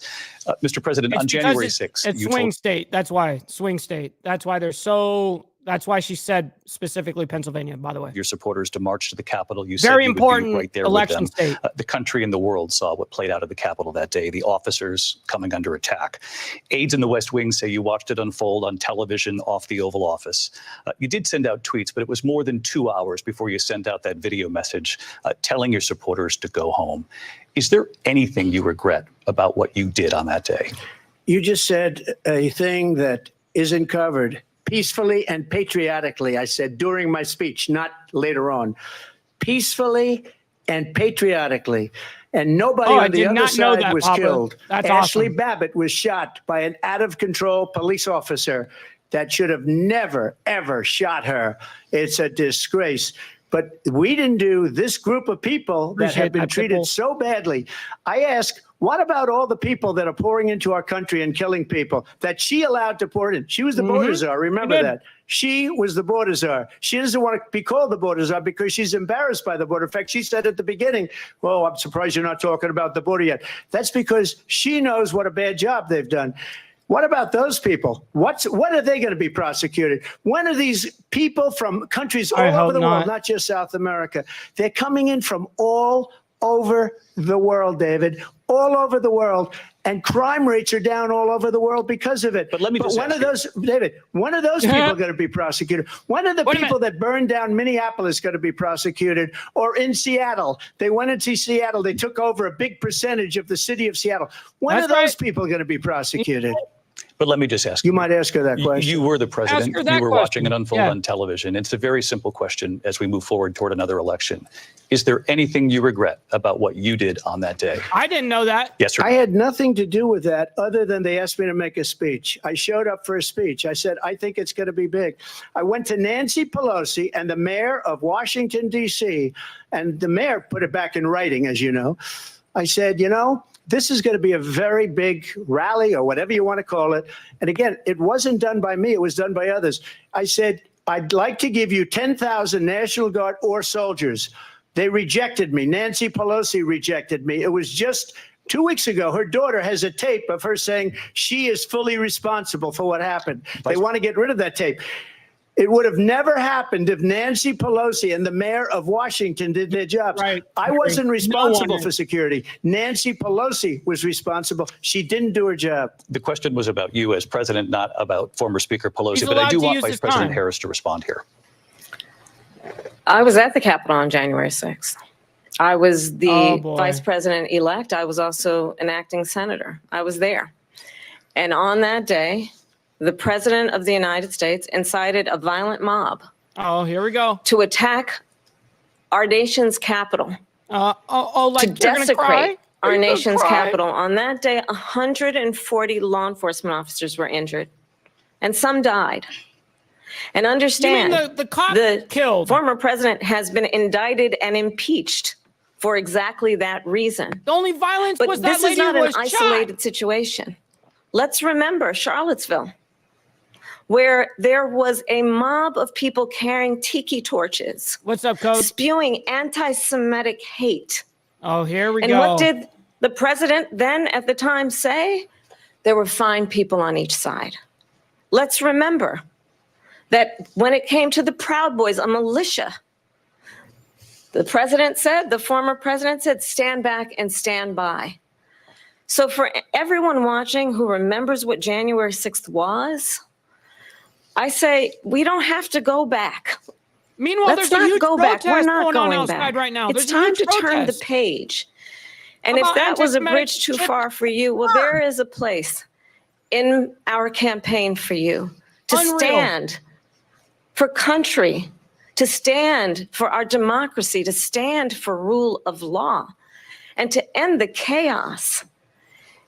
Mr. President, on January 6th, it's swing state. That's why. Swing state. That's why they're so. That's why she said specifically Pennsylvania, by the way. Your supporters to march to the Capitol. You very said you important would be right there election with them. state. The country and the world saw what played out at the Capitol that day, the officers coming under attack. Aides in the West Wing say you watched it unfold on television off the Oval Office. You did send out tweets, but it was more than 2 hours before you sent out that video message telling your supporters to go home. Is there anything you regret about what you did on that day? You just said a thing that isn't covered. Peacefully and patriotically, I said during my speech, not later on. Peacefully and patriotically. And nobody on the other side was killed. Ashley Babbitt was shot by an out-of-control police officer that should have never, ever shot her. It's a disgrace. But we didn't do this group of people that have been treated so badly. I ask, what about all the people that are pouring into our country and killing people that she allowed to pour in? She was the border czar. Remember that. She was the border czar. She doesn't want to be called the border czar because she's embarrassed by the border. In fact, she said at the beginning, well, I'm surprised you're not talking about the border yet. That's because she knows what a bad job they've done. What about those people? When are they going to be prosecuted? When are these people from countries all over the world, not just South America? They're coming in from all over the world, David, all over the world. And crime rates are down all over the world because of it. But let me just when are those, David, when are those people going to be prosecuted? When are the people that burned down Minneapolis going to be prosecuted? Or in Seattle? They went into Seattle. They took over a big percentage of the city of Seattle. When are those people going to be prosecuted? But let me just ask you. You might ask her that question. You were the president. You were watching it unfold on television. It's a very simple question as we move forward toward another election. Is there anything you regret about what you did on that day? I didn't know that. Yes, sir. I had nothing to do with that other than they asked me to make a speech. I showed up for a speech. I said, I think it's going to be big. I went to Nancy Pelosi and the mayor of Washington, D.C., and the mayor put it back in writing, as you know. I said, you know, this is going to be a very big rally or whatever you want to call it. And again, it wasn't done by me. It was done by others. I said, I'd like to give you 10,000 National Guard or soldiers. They rejected me. Nancy Pelosi rejected me. It was just 2 weeks ago. Her daughter has a tape of her saying she is fully responsible for what happened. They want to get rid of that tape. It would have never happened if Nancy Pelosi and the mayor of Washington did their jobs. Right. I wasn't responsible for security. Nancy Pelosi was responsible. She didn't do her job. The question was about you as president, not about former Speaker Pelosi. But I do want Vice President Harris to respond here. I was at the Capitol on January 6th. I was the vice president-elect. I was also an acting senator. I was there. And on that day, the president of the United States incited a violent mob. Oh, here we go. To attack our nation's capital. Like to desecrate our nation's capital. On that day, 140 law enforcement officers were injured, and some died. And understand, the cop killed. Former president has been indicted and impeached for exactly that reason. The only violence was that lady But this is not an isolated situation. Let's remember Charlottesville, where there was a mob of people carrying tiki torches. What's up, Coach? Spewing anti-Semitic hate. Oh, here we go. And what did the president then at the time say? There were fine people on each side. Let's remember that when it came to the Proud Boys, a militia, the former president said, stand back and stand by. So for everyone watching who remembers what January 6th was, I say we don't have to go back. Meanwhile, Let's there's a huge not go back. We're not going on going outside back right now. It's time to turn the page. And if that was a bridge too far for you, well, there is a place in our campaign for you to stand for country, to stand for our democracy, to stand for rule of law, and to end the chaos,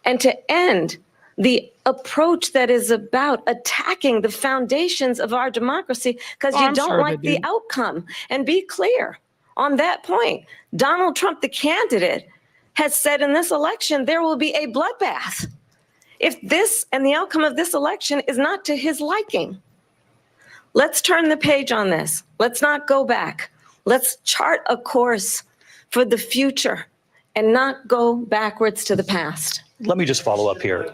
and to end the approach that is about attacking the foundations of our democracy because you don't like the outcome. And be clear on that point. Donald Trump, the candidate, has said in this election there will be a bloodbath if this and the outcome of this election is not to his liking. Let's turn the page on this. Let's not go back. Let's chart a course for the future and not go backwards to the past. Let me just follow up here.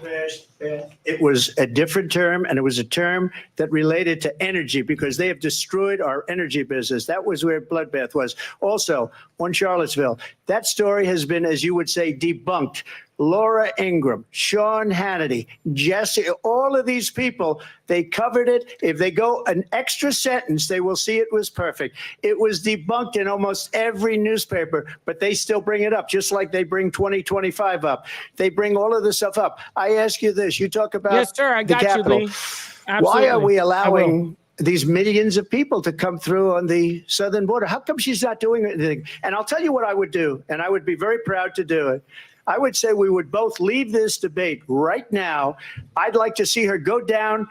It was a different term, and it was a term that related to energy because they have destroyed our energy business. That was where bloodbath was. Also, on Charlottesville, that story has been, as you would say, debunked. Laura Ingraham, Sean Hannity, Jesse, all of these people, they covered it. If they go an extra sentence, they will see it was perfect. It was debunked in almost every newspaper, but they still bring it up, just like they bring 2025 up. They bring all of this stuff up. I ask you this. You talk about yes, sir, I got the Capitol. you, Lee. Why are we allowing these millions of people to come through on the southern border? How come she's not doing anything? And I'll tell you what I would do, and I would be very proud to do it. I would say we would both leave this debate right now. I'd like to see her go down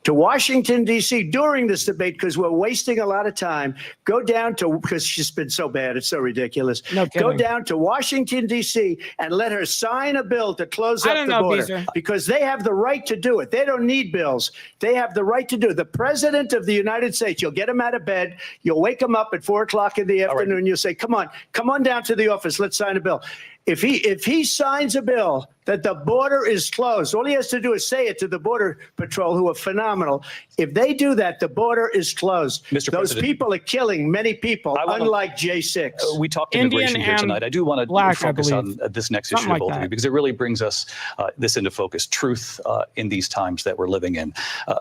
to Washington, D.C. during this debate because we're wasting a lot of time. Go down to, because she's been so bad, it's so ridiculous. No kidding. Go down to Washington, D.C. and let her sign a bill to close up the border because they have the right to do it. They don't need bills. They have the right to do it. The president of the United States, you'll get him out of bed. You'll wake him up at 4 o'clock in the afternoon. Right. You'll say, come on down to the office. Let's sign a bill. If he signs a bill that the border is closed, all he has to do is say it to the Border Patrol, who are phenomenal. If they do that, the border is closed. Mr. Those President, people are killing many people, unlike J6. We talked immigration here tonight. I do want to focus on this next issue, both of you, because it really brings us this into focus, truth in these times that we're living in.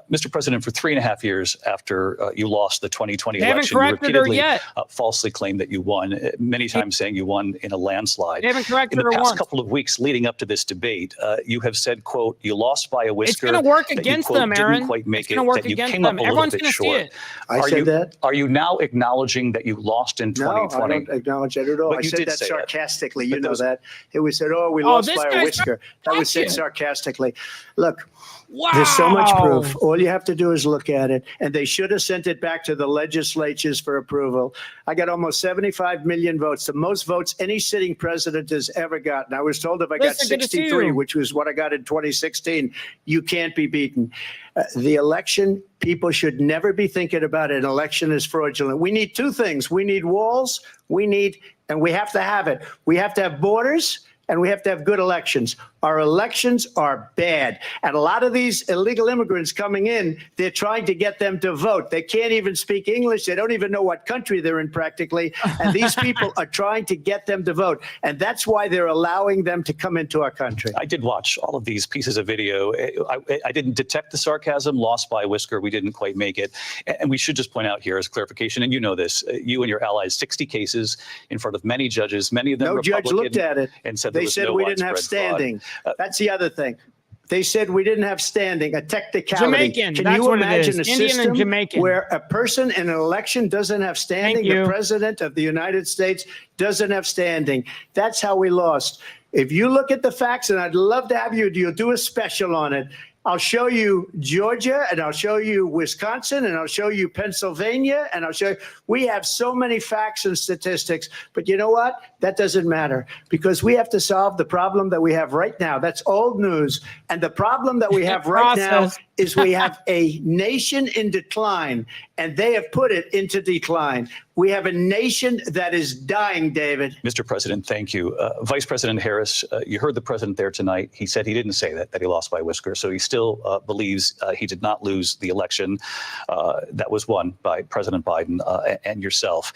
Mr. President, for 3.5 years after you lost the 2020 election, you repeatedly falsely claimed that you won, many times saying you won in a landslide. In the past couple of weeks leading up to this debate, you have said, quote, you lost by a whisker. It's going to work against them, Aaron. Didn't quite make it's going to work it, against them. Everyone's going to see it. I said that. Are you now acknowledging that you lost in 2020? No, I don't acknowledge that at all. But I said that sarcastically. You know that. It was said, we lost by a whisker. That was said sarcastically. Look. Wow. There's so much proof. All you have to do is look at it. And they should have sent it back to the legislatures for approval. I got almost 75 million votes, the most votes any sitting president has ever gotten. I was told if I got 63, which was what I got in 2016, you can't be beaten. The election, people should never be thinking about an election as fraudulent. We need two things. We need walls. And we have to have it. We have to have borders. And we have to have good elections. Our elections are bad. And a lot of these illegal immigrants coming in, they're trying to get them to vote. They can't even speak English. They don't even know what country they're in practically. And these people are trying to get them to vote. And that's why they're allowing them to come into our country. I did watch all of these pieces of video. I didn't detect the sarcasm, lost by a whisker. We didn't quite make it. And we should just point out here as clarification, and you know this, you and your allies, 60 cases in front of many judges, many of them Republican. No judge looked at it. And said they said we didn't have standing. That's the other thing. They said we didn't have standing, a technicality. Jamaican. Can That's you what imagine it is. a Indian system and Jamaican. where a person in an election doesn't have standing? The president of the United States doesn't have standing. That's how we lost. If you look at the facts, and I'd love to have you'll do a special on it. I'll show you Georgia, and I'll show you Wisconsin, and I'll show you Pennsylvania, and I'll show you. We have so many facts and statistics, but you know what? That doesn't matter because we have to solve the problem that we have right now. That's old news. And the problem that we have right now is we have a nation in decline, and they have put it into decline. We have a nation that is dying, David. Mr. President, thank you. Vice President Harris, you heard the president there tonight. He said he didn't say that he lost by a whisker. So he still believes he did not lose the election that was won by President Biden and yourself.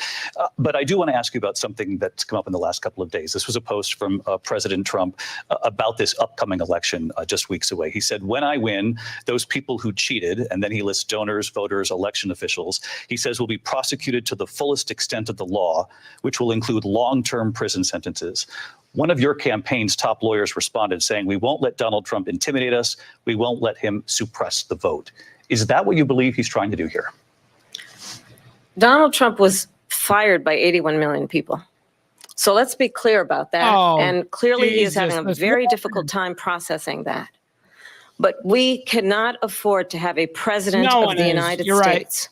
But I do want to ask you about something that's come up in the last couple of days. This was a post from President Trump about this upcoming election just weeks away. He said, when I win, those people who cheated, and then he lists donors, voters, election officials, he says will be prosecuted to the fullest extent of the law, which will include long-term prison sentences. One of your campaign's top lawyers responded saying, we won't let Donald Trump intimidate us. We won't let him suppress the vote. Is that what you believe he's trying to do here? Donald Trump was fired by 81 million people. So let's be clear about that. And clearly he is having a very difficult time processing that. But we cannot afford to have a president of the United States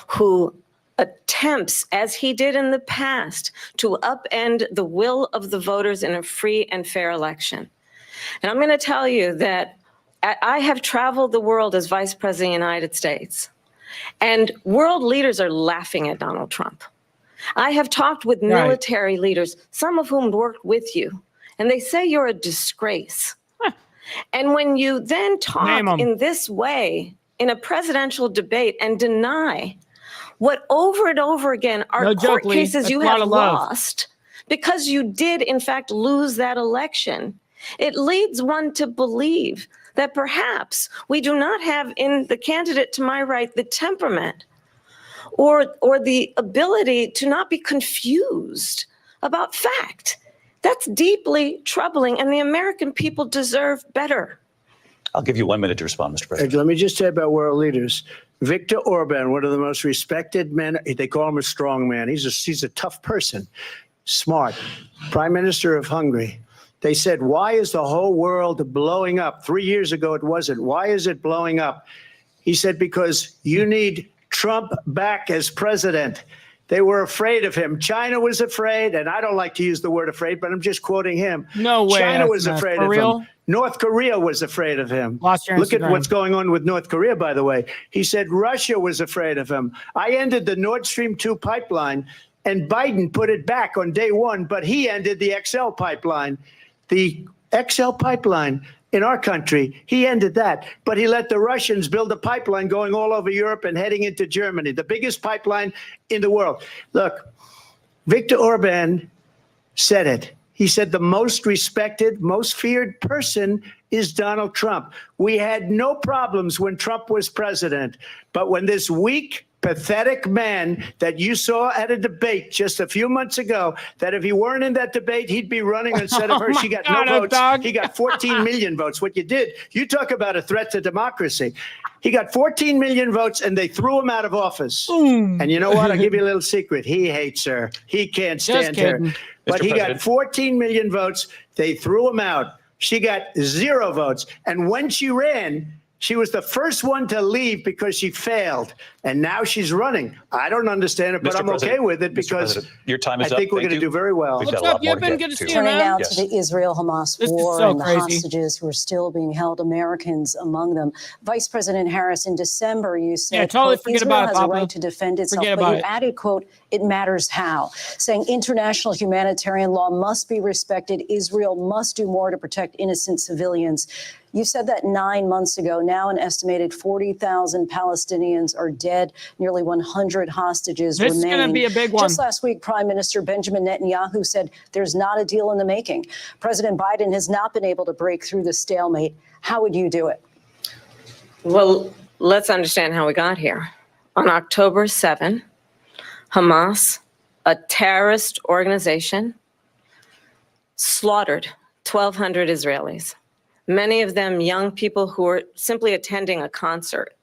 who attempts, as he did in the past, to upend the will of the voters in a free and fair election. And I'm going to tell you that I have traveled the world as Vice President of the United States, and world leaders are laughing at Donald Trump. I have talked with military leaders, some of whom worked with you, and they say you're a disgrace. And when you then talk in this way in a presidential debate and deny what over and over again are court cases you have lost because you did in fact lose that election, it leads one to believe that perhaps we do not have in the candidate to my right the temperament or the ability to not be confused about fact. That's deeply troubling, and the American people deserve better. I'll give you 1 minute to respond, Mr. President. Let me just say about world leaders. Viktor Orban, one of the most respected men, they call him a strong man. He's a tough person, smart. Prime Minister of Hungary. They said, why is the whole world blowing up? 3 years ago, it wasn't. Why is it blowing up? He said, because you need Trump back as president. They were afraid of him. China was afraid, and I don't like to use the word afraid, but I'm just quoting him. No way. China was afraid of him. North Korea was afraid of him. Look at what's going on with North Korea, by the way. He said Russia was afraid of him. I ended the Nord Stream 2 pipeline, and Biden put it back on day one, but he ended the XL pipeline. The XL pipeline in our country, he ended that, but he let the Russians build a pipeline going all over Europe and heading into Germany, the biggest pipeline in the world. Look, Viktor Orban said it. He said the most respected, most feared person is Donald Trump. We had no problems when Trump was president, but when this weak, pathetic man that you saw at a debate just a few months ago, that if he weren't in that debate, he'd be running instead of her. She got no votes. He got 14 million votes. What you did, you talk about a threat to democracy. He got 14 million votes, and they threw him out of office. And you know what? I'll give you a little secret. He hates her. He can't stand her. But he got 14 million votes. They threw him out. She got 0 votes. And when she ran, she was the first one to leave because she failed, and now she's running. I don't understand it, but I'm okay with it because your time is up. I think we're going to do very well. What's up, Yevin? Good to see you, Turning now man. to the Israel-Hamas war and the hostages who are still being held, Americans among them. Vice President Harris, in December, you said, totally quote, forget Israel about it, has Papa. a right to defend itself, Forget but about you it. added, quote, it matters how, saying international humanitarian law must be respected. Israel must do more to protect innocent civilians. You said that 9 months ago. Now an estimated 40,000 Palestinians are dead. Nearly 100 hostages remain. This is going to be a big one. Just last week, Prime Minister Benjamin Netanyahu said there's not a deal in the making. President Biden has not been able to break through the stalemate. How would you do it? Well, let's understand how we got here. On October 7, Hamas, a terrorist organization, slaughtered 1,200 Israelis. Many of them young people who were simply attending a concert.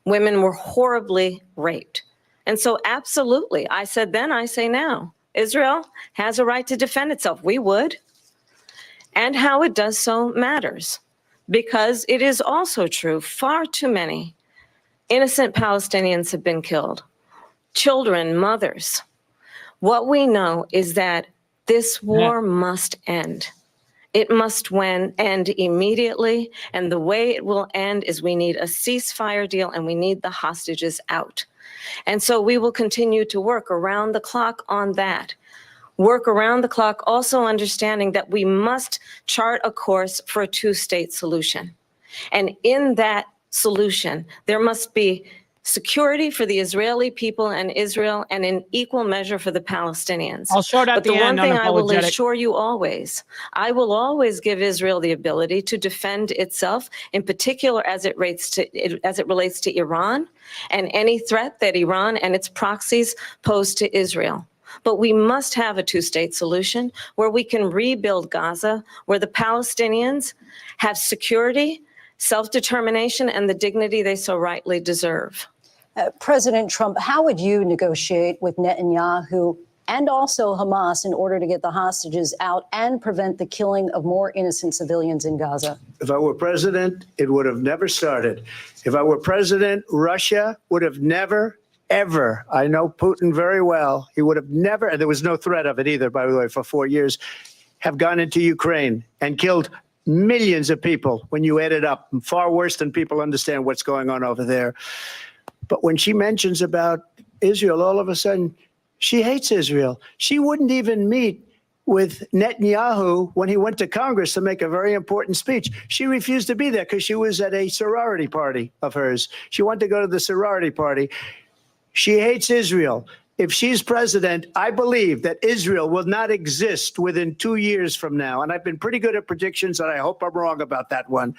Women were horribly raped. And so absolutely, I said then, I say now, Israel has a right to defend itself. We would. And how it does so matters, because it is also true, far too many innocent Palestinians have been killed. Children, mothers. What we know is that this war must end. It must end immediately, and the way it will end is we need a ceasefire deal and we need the hostages out. And so we will continue to work around the clock on that. Work around the clock, also understanding that we must chart a course for a two-state solution. And in that solution, there must be security for the Israeli people and Israel, and in equal measure for the Palestinians. I'll show it at but the one end, thing I will unapologetic. assure you always, I will always give Israel the ability to defend itself, in particular as it relates to Iran and any threat that Iran and its proxies pose to Israel. But we must have a two-state solution where we can rebuild Gaza, where the Palestinians have security, self-determination, and the dignity they so rightly deserve. President Trump, how would you negotiate with Netanyahu and also Hamas in order to get the hostages out and prevent the killing of more innocent civilians in Gaza? If I were president, it would have never started. If I were president, Russia would have never, ever, I know Putin very well, he would have never, and there was no threat of it either, by the way, for 4 years, have gone into Ukraine and killed millions of people when you add it up, far worse than people understand what's going on over there. But when she mentions about Israel, all of a sudden, she hates Israel. She wouldn't even meet with Netanyahu when he went to Congress to make a very important speech. She refused to be there because she was at a sorority party of hers. She wanted to go to the sorority party. She hates Israel. If she's president, I believe that Israel will not exist within 2 years from now. And I've been pretty good at predictions, and I hope I'm wrong about that one.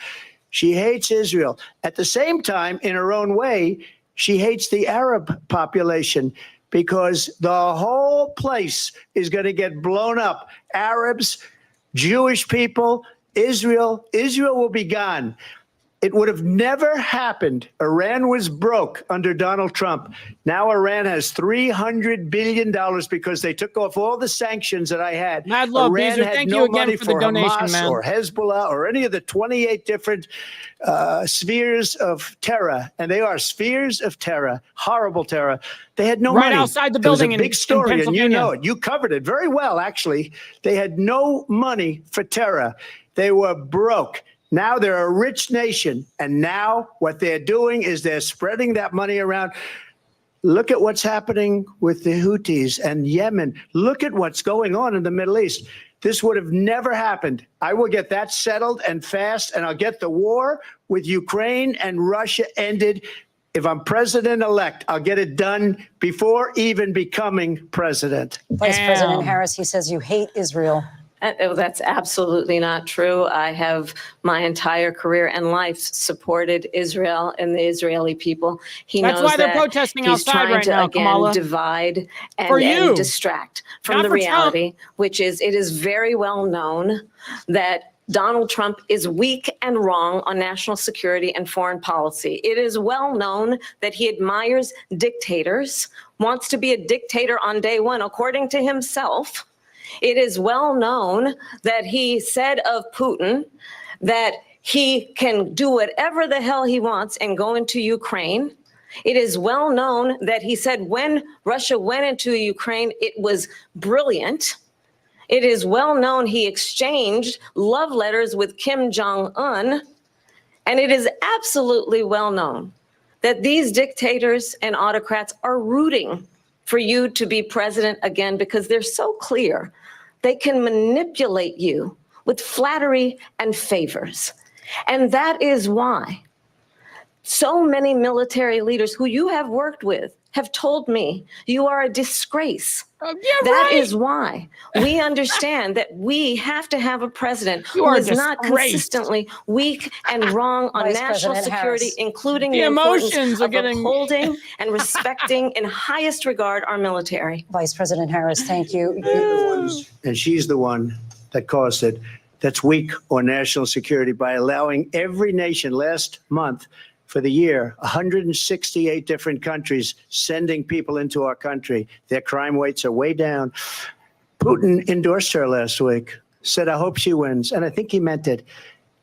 She hates Israel. At the same time, in her own way, she hates the Arab population, because the whole place is going to get blown up. Arabs, Jewish people, Israel will be gone. It would have never happened. Iran was broke under Donald Trump. Now Iran has $300 billion because they took off all the sanctions that I had. Mad love, Iran Beezer. had Thank no you again money for the donation, Hamas man. or Hezbollah or any of the 28 different spheres of terror. And they are spheres of terror, horrible terror. They had no money. Right outside the building It was a big story, and you know it. You covered it very well, actually. They had no money for terror. They were broke. Now they're a rich nation, and now what they're doing is they're spreading that money around. Look at what's happening with the Houthis and Yemen. Look at what's going on in the Middle East. This would have never happened. I will get that settled and fast, and I'll get the war with Ukraine and Russia ended. If I'm president-elect, I'll get it done before even becoming president. Vice President Harris, he says you hate Israel. That's absolutely not true. I have my entire career and life supported Israel and the Israeli people. That's why they're protesting outside right now, Kamala. Divide and distract from the reality, which is it is very well known that Donald Trump is weak and wrong on national security and foreign policy. It is well known that he admires dictators, wants to be a dictator on day one, according to himself. It is well known that he said of Putin that he can do whatever the hell he wants and go into Ukraine. It is well known that he said when Russia went into Ukraine, it was brilliant. It is well known he exchanged love letters with Kim Jong-un. And it is absolutely well known that these dictators and autocrats are rooting for you to be president again because they're so clear. They can manipulate you with flattery and favors. And that is why so many military leaders who you have worked with have told me you are a disgrace. That is why we understand that we have to have a president who is not consistently weak and wrong on national security, including the emotions of upholding and respecting in highest regard our military. Vice President Harris, thank you. And she's the one that caused it. That's weak on national security by allowing every nation last month for the year, 168 different countries sending people into our country. Their crime rates are way down. Putin endorsed her last week, said, I hope she wins. And I think he meant it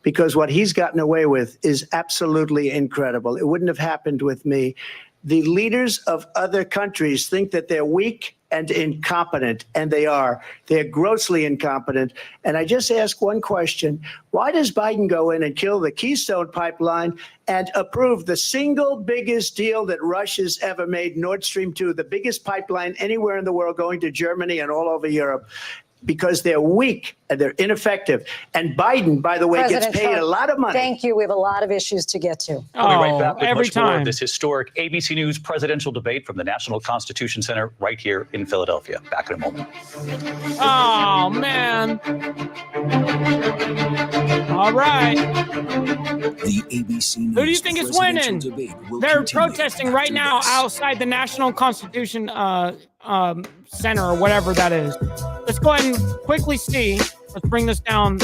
because what he's gotten away with is absolutely incredible. It wouldn't have happened with me. The leaders of other countries think that they're weak and incompetent, and they are. They're grossly incompetent. And I just ask one question. Why does Biden go in and kill the Keystone Pipeline and approve the single biggest deal that Russia's ever made, Nord Stream 2, the biggest pipeline anywhere in the world going to Germany and all over Europe? Because they're weak and they're ineffective. And Biden, by the way, President gets paid Trump, a lot of money. Thank you. We have a lot of issues to get to. We'll be right back with much more of this historic ABC News presidential debate from the National Constitution Center right here in Philadelphia. Back in a moment. Oh, man. All right. The ABC News Who do you think is winning? They're protesting right now outside the National Constitution Center or whatever that is. Let's go ahead and quickly see. Let's bring this down.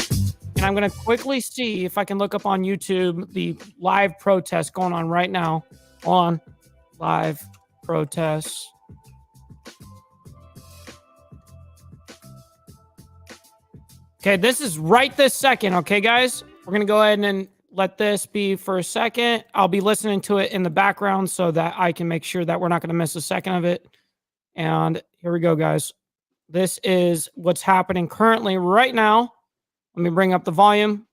And I'm going to quickly see if I can look up on YouTube the live protest going on right now. Hold on. Live protests. Okay, this is right this second. Okay, guys, we're going to go ahead and let this be for a second. I'll be listening to it in the background so that I can make sure that we're not going to miss a second of it. And here we go, guys. This is what's happening currently right now. Let me bring up the volume.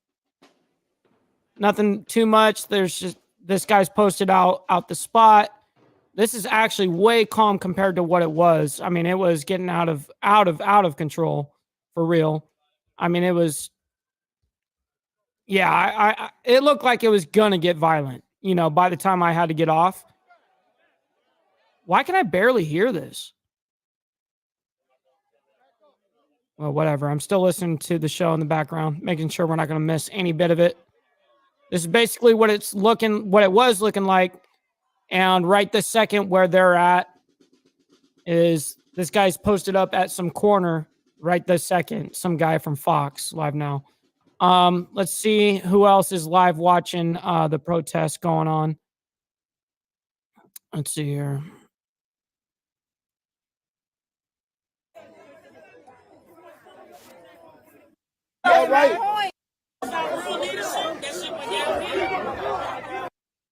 Nothing too much. There's just this guy's posted out the spot. This is actually way calm compared to what it was. I mean, it was getting out of control for real. I mean, it was, yeah, it looked like it was gonna get violent, you know, by the time I had to get off. Why can I barely hear this? Well, whatever. I'm still listening to the show in the background, making sure we're not gonna miss any bit of it. This is basically what it was looking like. And right this second where they're at is this guy's posted up at some corner right this second. Some guy from Fox live now. Let's see who else is live watching the protest going on. Let's see here. Yeah, right.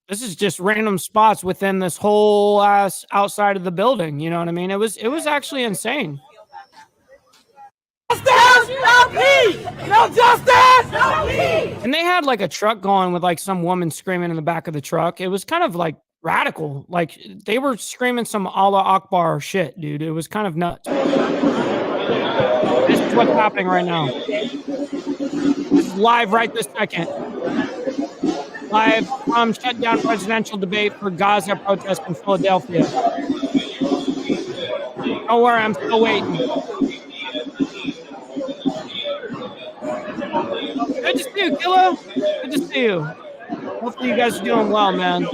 This is just random spots within this whole ass outside of the building. You know what I mean? It was actually insane. Justice! Help me! No justice! Help me! And they had like a truck going with like some woman screaming in the back of the truck. It was kind of like radical. Like they were screaming some Allah Akbar shit, dude. It was kind of nuts. This is what's happening right now. This is live right this second. Live from shutdown presidential debate for Gaza protest in Philadelphia. Don't worry, I'm still waiting. Good to see you, Kilo. Good to see you. Hopefully you guys are doing well, man.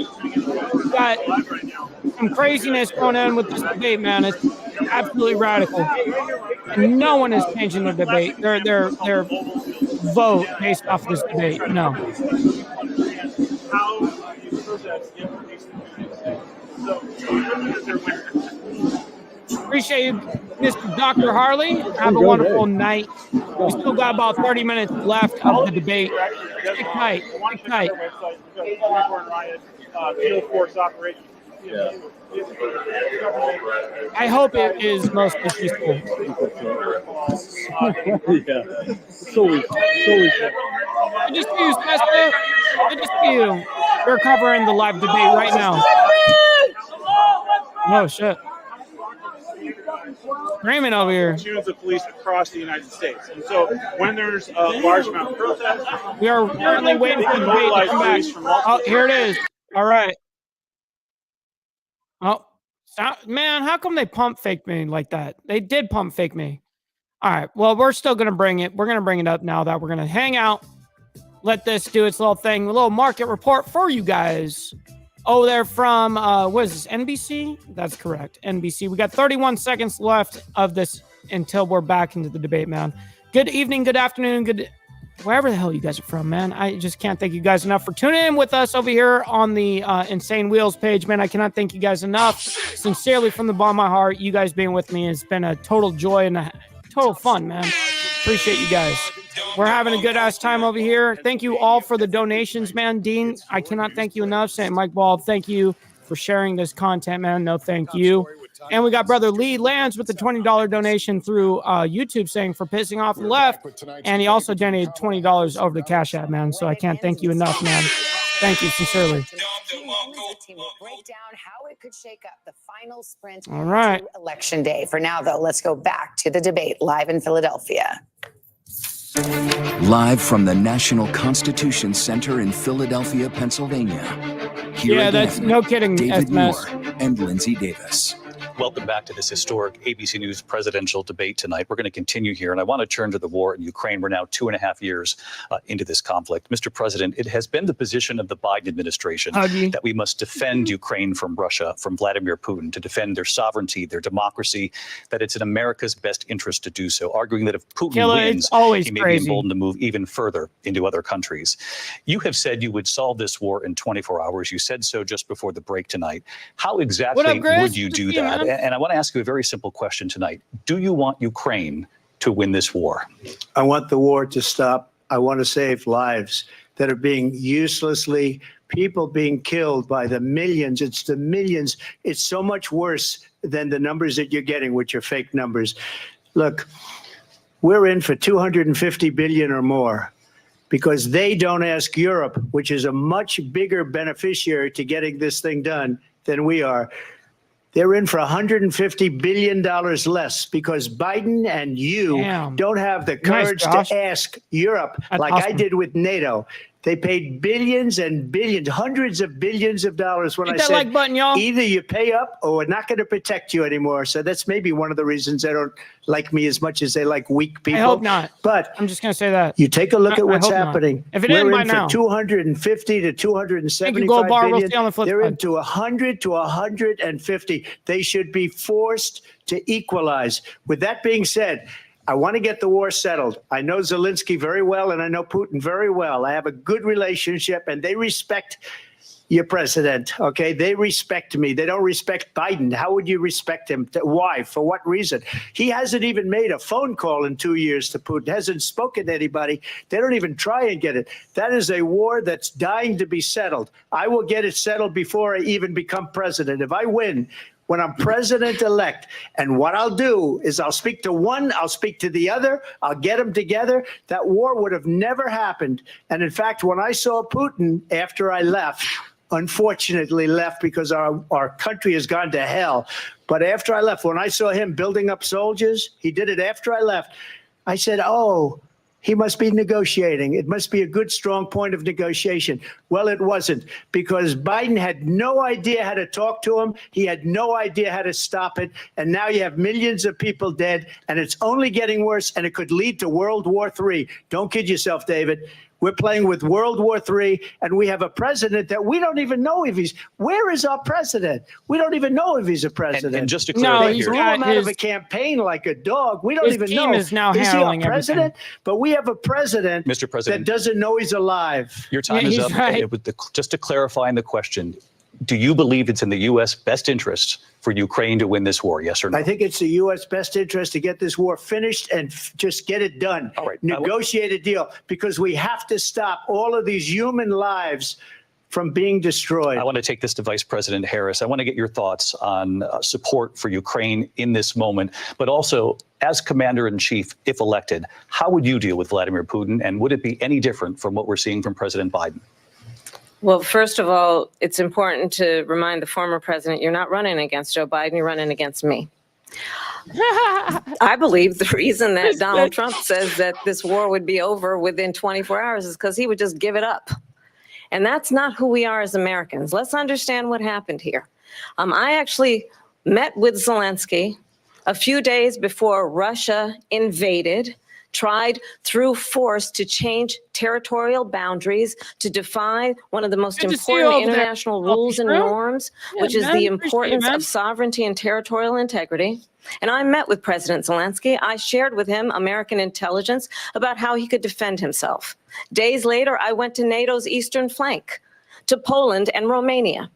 We've got some craziness going on with this debate, man. It's absolutely radical. And no one is changing the debate. Their vote based off this debate. No. Appreciate you, Mr. Dr. Harley. Have a wonderful night. We still got about 30 minutes left of the debate. Stick tight. Stick tight. I hope it is mostly peaceful. Yeah. So easy. Good to see you, Sesta. Good to see you. We're covering the live debate right now. Oh, shit. Screaming over here. Tunes of police across the United States. And so when there's a large amount of protest, we are currently waiting for the debate to come back. Oh, here it is. All right. Oh, man, how come they pump fake me like that? They did pump fake me. All right. Well, we're still going to bring it. We're going to bring it up now that we're going to hang out. Let this do its little thing. A little market report for you guys. Oh, they're from, what is this, NBC? That's correct, NBC. We got 31 seconds left of this until we're back into the debate, man. Good evening, good afternoon, good, wherever the hell you guys are from, man. I just can't thank you guys enough for tuning in with us over here on the Insane Wheels page, man. I cannot thank you guys enough. Sincerely, from the bottom of my heart, you guys being with me has been a total joy and a total fun, man. Appreciate you guys. We're having a good ass time over here. Thank you all for the donations, man. Dean, I cannot thank you enough. St. Mike Ball, thank you for sharing this content, man. No, thank you. And we got brother Lee Lance with the $20 donation through YouTube saying for pissing off the left. And he also donated $20 over the Cash App, man. So I can't thank you enough, man. Thank you sincerely. Break down how it could shake up the final sprint all right. to Election Day. For now, though, let's go back to the debate live in Philadelphia. Live from the National Constitution Center in Philadelphia, Pennsylvania. Here yeah, again, that's no kidding. David SMS. Moore and Lindsay Davis. Welcome back to this historic ABC News presidential debate tonight. We're going to continue here, and I want to turn to the war in Ukraine. We're now 2.5 years into this conflict. Mr. President, it has been the position of the Biden administration that we must defend Ukraine from Russia, from Vladimir Putin, to defend their sovereignty, their democracy, that it's in America's best interest to do so, arguing that if Putin wins, he may be emboldened to move even further into other countries. You have said you would solve this war in 24 hours. You said so just before the break tonight. How exactly would you do that? And I want to ask you a very simple question tonight. Do you want Ukraine to win this war? I want the war to stop. I want to save lives that are being uselessly, people being killed by the millions. It's the millions. It's so much worse than the numbers that you're getting, which are fake numbers. Look, we're in for 250 billion or more because they don't ask Europe, which is a much bigger beneficiary to getting this thing done than we are. They're in for $150 billion less because Biden and you don't have the courage to ask Europe like I did with NATO. They paid billions and billions, hundreds of billions of dollars when I said, like button, y'all. Either you pay up or we're not going to protect you anymore. So that's maybe one of the reasons they don't like me as much as they like weak people. I hope not. But I'm just going to say that. You take a look at what's happening. If it we're isn't by in now. for 250 to 275 billion. They're into 100 to 150. They should be forced to equalize. With that being said, I want to get the war settled. I know Zelensky very well, and I know Putin very well. I have a good relationship, and they respect your president, okay? They respect me. They don't respect Biden. How would you respect him? Why? For what reason? He hasn't even made a phone call in 2 years to Putin, hasn't spoken to anybody. They don't even try and get it. That is a war that's dying to be settled. I will get it settled before I even become president. If I win, when I'm president-elect, and what I'll do is I'll speak to one, I'll speak to the other, I'll get them together. That war would have never happened. And in fact, when I saw Putin after I left, unfortunately left because our country has gone to hell. But after I left, when I saw him building up soldiers, he did it after I left. I said, oh, he must be negotiating. It must be a good, strong point of negotiation. Well, it wasn't, because Biden had no idea how to talk to him. He had no idea how to stop it. And now you have millions of people dead, and it's only getting worse, and it could lead to World War III. Don't kid yourself, David. We're playing with World War III, and we have a president that we don't even know if he's. Where is our president? We don't even know if he's a president. And just to clarify, they threw him out of a campaign like a dog. We don't even know. Is now is he our president? Everything. But we have a president, Mr. President, that doesn't know he's alive. Your time is up. Right. Just to clarify the question, do you believe it's in the U.S. best interest for Ukraine to win this war, yes or no? I think it's the U.S. best interest to get this war finished and just get it done. All right. Negotiate a deal, because we have to stop all of these human lives from being destroyed. I want to take this to Vice President Harris. I want to get your thoughts on support for Ukraine in this moment, but also as Commander-in-Chief, if elected, how would you deal with Vladimir Putin, and would it be any different from what we're seeing from President Biden? Well, first of all, it's important to remind the former president, you're not running against Joe Biden, you're running against me. I believe the reason that Donald Trump says that this war would be over within 24 hours is because he would just give it up. And that's not who we are as Americans. Let's understand what happened here. I actually met with Zelensky a few days before Russia invaded, tried through force to change territorial boundaries, to defy one of the most important international rules and norms, which is the importance of sovereignty and territorial integrity. And I met with President Zelensky. I shared with him American intelligence about how he could defend himself. Days later, I went to NATO's eastern flank, to Poland and Romania.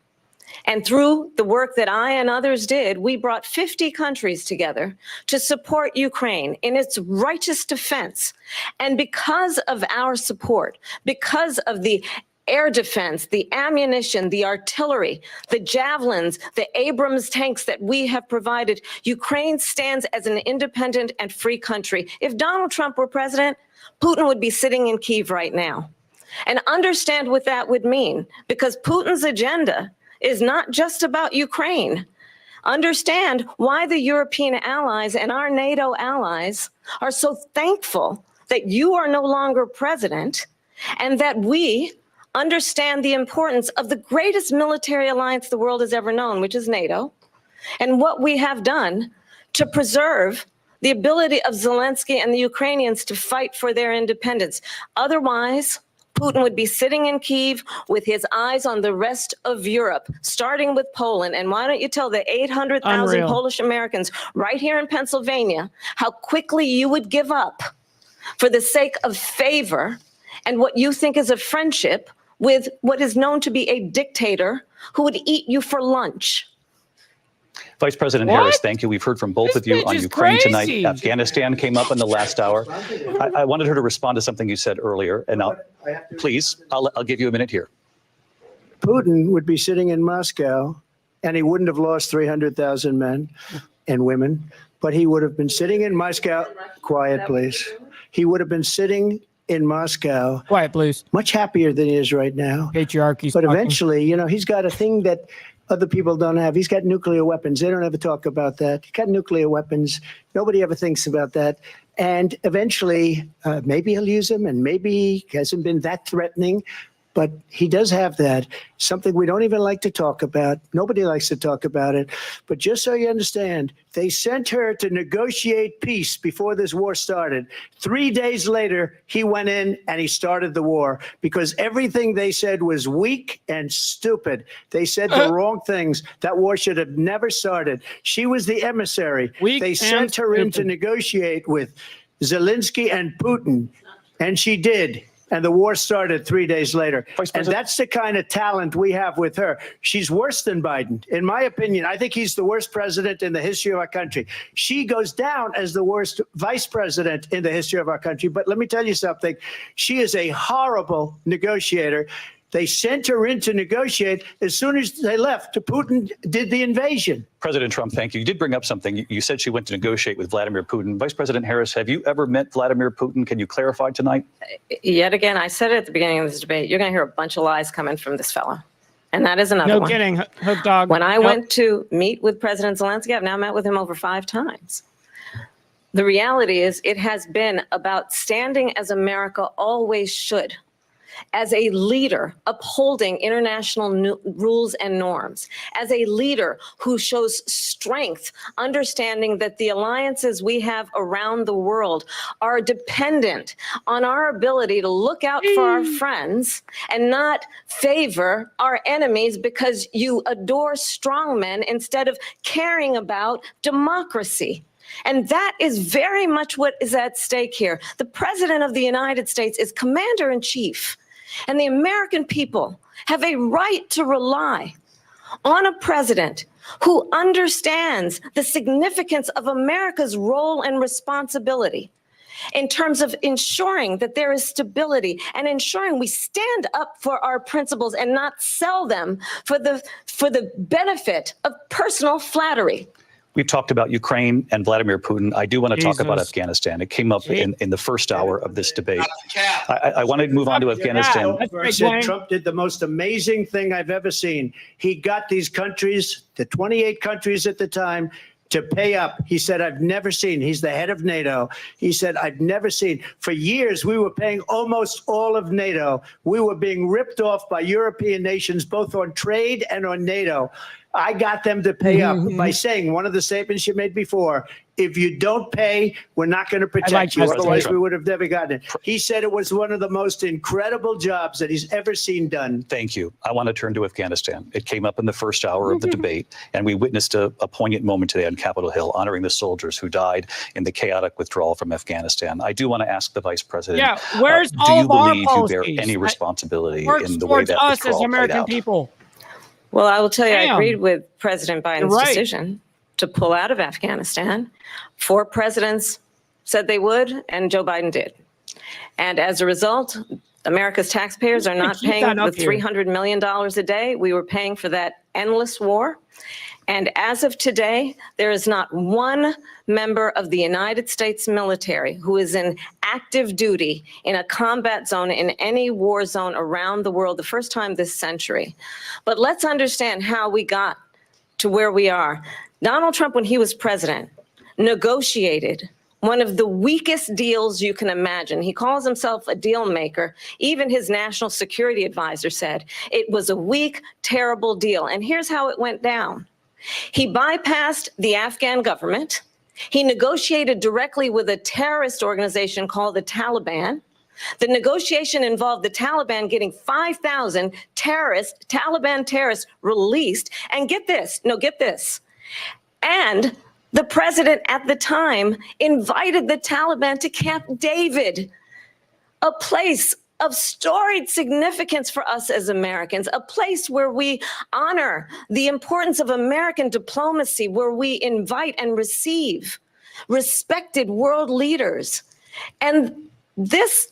And through the work that I and others did, we brought 50 countries together to support Ukraine in its righteous defense. And because of our support, because of the air defense, the ammunition, the artillery, the javelins, the Abrams tanks that we have provided, Ukraine stands as an independent and free country. If Donald Trump were president, Putin would be sitting in Kyiv right now. And understand what that would mean, because Putin's agenda is not just about Ukraine. Understand why the European allies and our NATO allies are so thankful that you are no longer president, and that we understand the importance of the greatest military alliance the world has ever known, which is NATO, and what we have done to preserve the ability of Zelensky and the Ukrainians to fight for their independence. Otherwise, Putin would be sitting in Kyiv with his eyes on the rest of Europe, starting with Poland. And why don't you tell the 800,000 Polish Americans right here in Pennsylvania how quickly you would give up for the sake of favor and what you think is a friendship with what is known to be a dictator who would eat you for lunch. Vice President Harris, thank you. We've heard from both of you on Ukraine tonight. Afghanistan came up in the last hour. I wanted her to respond to something you said earlier, and I'll give you a minute here. Putin would be sitting in Moscow, and he wouldn't have lost 300,000 men and women, but he would have been sitting in Moscow. Quiet, please. He would have been sitting in Moscow. Quiet, please. Much happier than he is right now. Patriarchy. But eventually, you know, he's got a thing that other people don't have. He's got nuclear weapons. They don't ever talk about that. He's got nuclear weapons. Nobody ever thinks about that. And eventually, maybe he'll use them, and maybe he hasn't been that threatening. But he does have that, something we don't even like to talk about. Nobody likes to talk about it. But just so you understand, they sent her to negotiate peace before this war started. 3 days later, he went in and he started the war because everything they said was weak and stupid. They said the wrong things. That war should have never started. She was the emissary. They sent her in to negotiate with Zelensky and Putin, and she did. And the war started 3 days later. And that's the kind of talent we have with her. She's worse than Biden. In my opinion, I think he's the worst president in the history of our country. She goes down as the worst vice president in the history of our country. But let me tell you something. She is a horrible negotiator. They sent her in to negotiate. As soon as they left, Putin did the invasion. President Trump, thank you. You did bring up something. You said she went to negotiate with Vladimir Putin. Vice President Harris, have you ever met Vladimir Putin? Can you clarify tonight? Yet again, I said it at the beginning of this debate, you're going to hear a bunch of lies coming from this fellow. And that is another one. No kidding, Hook Dog. When I went to meet with President Zelensky, I've now met with him over 5 times. The reality is it has been about standing as America always should, as a leader upholding international rules and norms, as a leader who shows strength, understanding that the alliances we have around the world are dependent on our ability to look out for our friends and not favor our enemies because you adore strongmen instead of caring about democracy. And that is very much what is at stake here. The President of the United States is commander-in-chief. And the American people have a right to rely on a president who understands the significance of America's role and responsibility in terms of ensuring that there is stability and ensuring we stand up for our principles and not sell them for the benefit of personal flattery. We've talked about Ukraine and Vladimir Putin. I do want to talk about Afghanistan. It came up in the first hour of this debate. I want to move on to Afghanistan. Trump did the most amazing thing I've ever seen. He got these countries, the 28 countries at the time, to pay up. He said, I've never seen, he's the head of NATO. He said, I've never seen. For years, we were paying almost all of NATO. We were being ripped off by European nations, both on trade and on NATO. I got them to pay up by saying one of the statements you made before, if you don't pay, we're not going to protect you. Otherwise, we would have never gotten it. He said it was one of the most incredible jobs that he's ever seen done. Thank you. I want to turn to Afghanistan. It came up in the first hour of the debate, and we witnessed a poignant moment today on Capitol Hill, honoring the soldiers who died in the chaotic withdrawal from Afghanistan. I do want to ask the Vice President, where's do all you of our believe policies? you bear any responsibility Works in the way that us withdrawal as American played out? people. Well, I will tell you, I agreed with President Biden's right. decision to pull out of Afghanistan. 4 presidents said they would, and Joe Biden did. And as a result, America's taxpayers are not paying the $300 million a day we were paying for that endless war. And as of today, there is not one member of the United States military who is in active duty in a combat zone in any war zone around the world, the first time this century. But let's understand how we got to where we are. Donald Trump, when he was president, negotiated one of the weakest deals you can imagine. He calls himself a deal maker. Even his national security advisor said it was a weak, terrible deal. And here's how it went down. He bypassed the Afghan government. He negotiated directly with a terrorist organization called the Taliban. The negotiation involved the Taliban getting 5,000 Taliban terrorists released. And get this, and the president at the time invited the Taliban to Camp David, a place of storied significance for us as Americans, a place where we honor the importance of American diplomacy, where we invite and receive respected world leaders. And this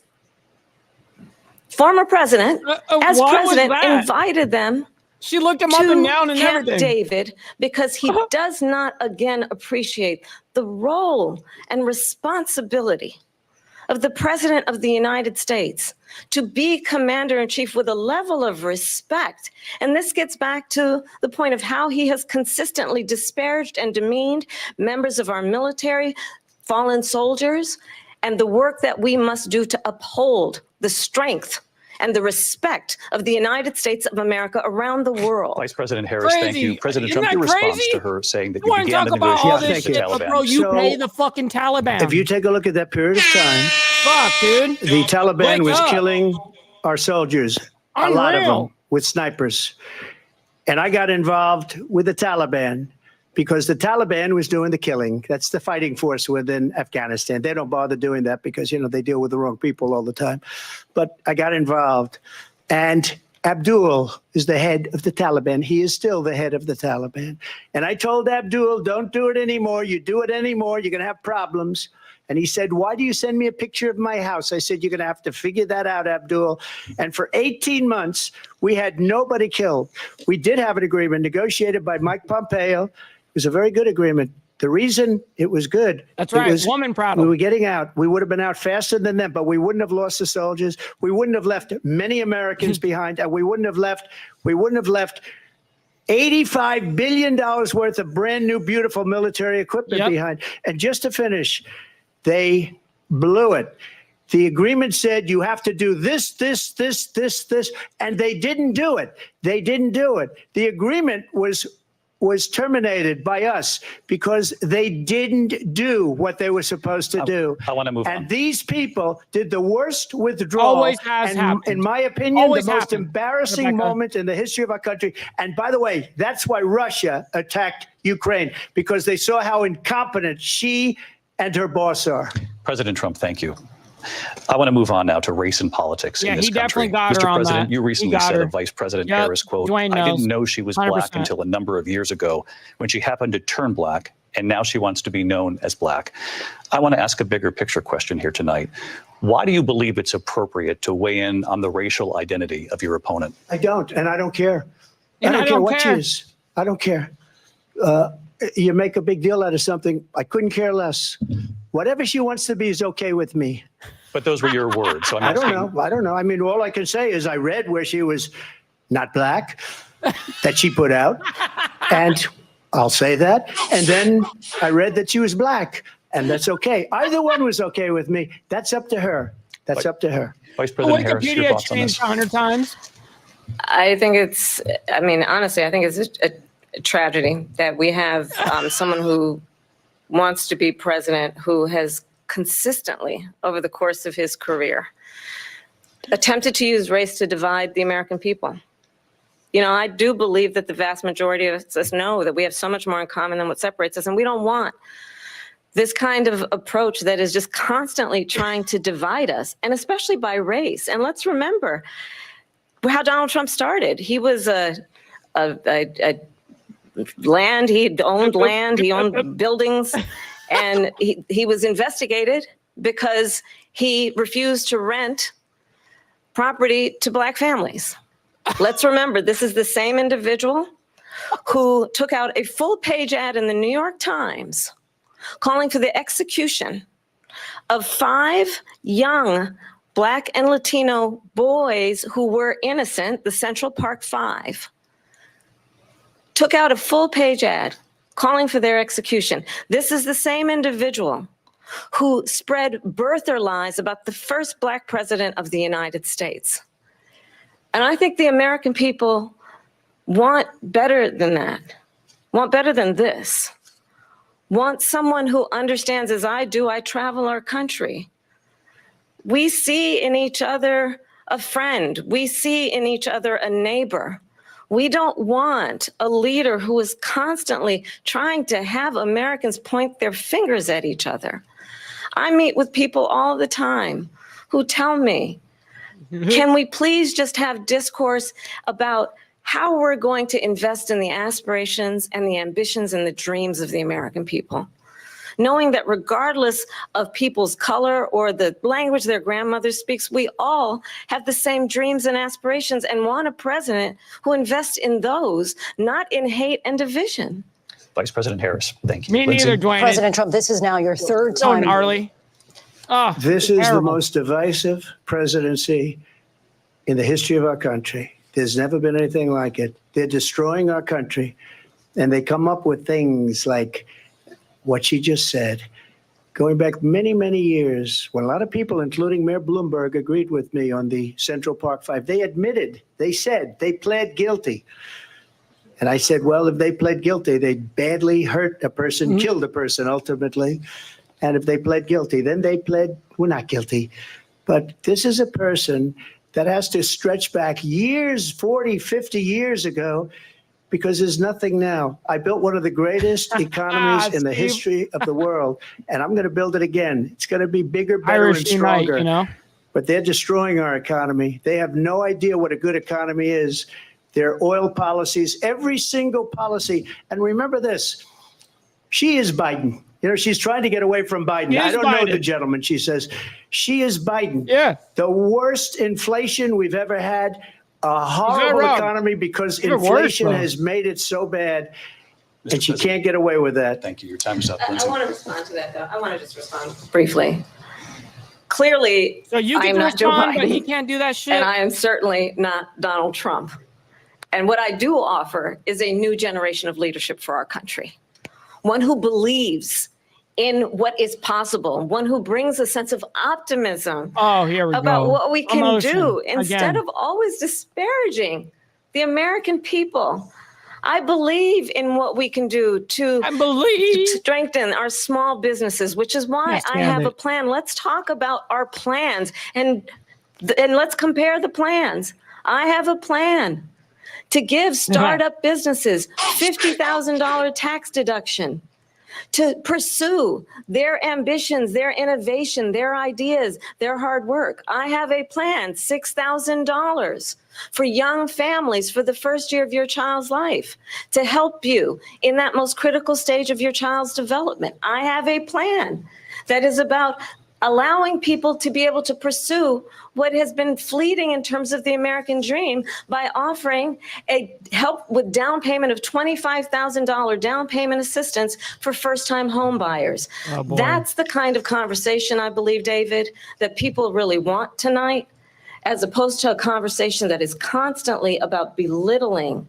former president, as president, invited them. She looked him up and down and Camp everything. David, because he does not again appreciate the role and responsibility of the president of the United States to be commander-in-chief with a level of respect. And this gets back to the point of how he has consistently disparaged and demeaned members of our military, fallen soldiers, and the work that we must do to uphold the strength and the respect of the United States of America around the world. Vice President Harris, thank you. President Isn't Trump, your that response crazy? to her saying that You you want to began talk the about all negotiations this with the shit, but Taliban. bro, you So, pay the fucking Taliban. If you take a look at that period of time, Fuck, dude. the Taliban Wake was up. killing our soldiers, a lot of Unreal. them, with snipers. And I got involved with the Taliban because the Taliban was doing the killing. That's the fighting force within Afghanistan. They don't bother doing that because, they deal with the wrong people all the time. But I got involved. And Abdul is the head of the Taliban. He is still the head of the Taliban. And I told Abdul, don't do it anymore. You do it anymore, you're going to have problems. And he said, why do you send me a picture of my house? I said, you're going to have to figure that out, Abdul. And for 18 months, we had nobody killed. We did have an agreement negotiated by Mike Pompeo. It was a very good agreement. The reason it was good. That's right. Was Woman proud. we were getting out. We would have been out faster than them, but we wouldn't have lost the soldiers. We wouldn't have left many Americans behind, and we wouldn't have left $85 billion worth of brand new, beautiful military equipment behind. And just to finish, they blew it. The agreement said you have to do this, and they didn't do it. The agreement was terminated by us because they didn't do what they were supposed to do. I want to move on. And these people did the worst withdrawal. Always has happened. In my opinion, Always the most happened, embarrassing Rebecca. moment in the history of our country. And by the way, that's why Russia attacked Ukraine, because they saw how incompetent she and her boss are. President Trump, thank you. I want to move on now to race and politics in this he country. definitely got Mr. her on President, that. you He recently got said her. of Vice President Yep, Harris, quote, Dwayne I knows. didn't know she was black 100%. until a number of years ago when she happened to turn black, and now she wants to be known as black. I want to ask a bigger picture question here tonight. Why do you believe it's appropriate to weigh in on the racial identity of your opponent? I don't, and I don't care. And I don't care what she care. is. I don't care. You make a big deal out of something. I couldn't care less. Whatever she wants to be is okay with me. But those were your words. So I'm I don't asking- know. I don't know. I mean, all I can say is I read where she was not black, that she put out, and I'll say that. And then I read that she was black, and that's okay. Either one was okay with me. That's up to her. That's up to her. Vice President Harris, your Wikipedia thoughts on this? changed 100 times. I think honestly, I think it's a tragedy that we have someone who wants to be president who has consistently, over the course of his career, attempted to use race to divide the American people. I do believe that the vast majority of us know that we have so much more in common than what separates us, and we don't want this kind of approach that is just constantly trying to divide us, and especially by race. And let's remember how Donald Trump started. He was land, he owned land, he owned buildings, and he was investigated because he refused to rent property to black families. Let's remember, this is the same individual who took out a full-page ad in the New York Times calling for the execution of 5 young Black and Latino boys who were innocent, the Central Park 5. Took out a full-page ad calling for their execution. This is the same individual who spread birther lies about the first Black president of the United States. And I think the American people want better than that. want better than this, want someone who understands, as I do, I travel our country. We see in each other a friend. We see in each other a neighbor. We don't want a leader who is constantly trying to have Americans point their fingers at each other. I meet with people all the time who tell me, can we please just have discourse about how we're going to invest in the aspirations and the ambitions and the dreams of the American people? Knowing that regardless of people's color or the language their grandmother speaks, we all have the same dreams and aspirations and want a president who invests in those, not in hate and division. Vice President Harris, thank you. Me neither, Dwayne. President Trump, this is now your third So time. gnarly. Oh, This is the terrible. most divisive presidency in the history of our country. There's never been anything like it. They're destroying our country, and they come up with things like what she just said. Going back many, many years, when a lot of people, including Mayor Bloomberg, agreed with me on the Central Park Five, they admitted, they said, they pled guilty. And I said, well, if they pled guilty, they badly hurt a person, killed a person ultimately. And if they pled guilty, then they pled, we're not guilty. But this is a person that has to stretch back years, 40, 50 years ago, because there's nothing now. I built one of the greatest economies in the history of the world, and I'm going to build it again. It's going to be bigger, better, Irish and stronger. unite, you know? But they're destroying our economy. They have no idea what a good economy is. Their oil policies, every single policy. And remember this, she is Biden. You know, she's trying to get away from Biden. I don't know the gentleman, she says. She is Biden. Yeah. The worst inflation we've ever had, a horrible economy because inflation has made it so bad, and she can't get away with that. Thank you. Your time is up. I want to respond to that, though. I want to just respond briefly. Clearly, So you I get am to not Joe respond, but Biden, he can't do that shit. and I am certainly not Donald Trump. And what I do offer is a new generation of leadership for our country, one who believes in what is possible, one who brings a sense of optimism about what we can do instead of always disparaging the American people. I believe in what we can do to strengthen our small businesses, which is why I have a plan. Let's talk about our plans and let's compare the plans. I have a plan to give startup businesses $50,000 tax deduction, to pursue their ambitions, their innovation, their ideas, their hard work. I have a plan, $6,000 for young families for the first year of your child's life, to help you in that most critical stage of your child's development. I have a plan that is about allowing people to be able to pursue what has been fleeting in terms of the American dream by offering a help with down payment of $25,000 down payment assistance for first-time home buyers. That's the kind of conversation, I believe, David, that people really want tonight, as opposed to a conversation that is constantly about belittling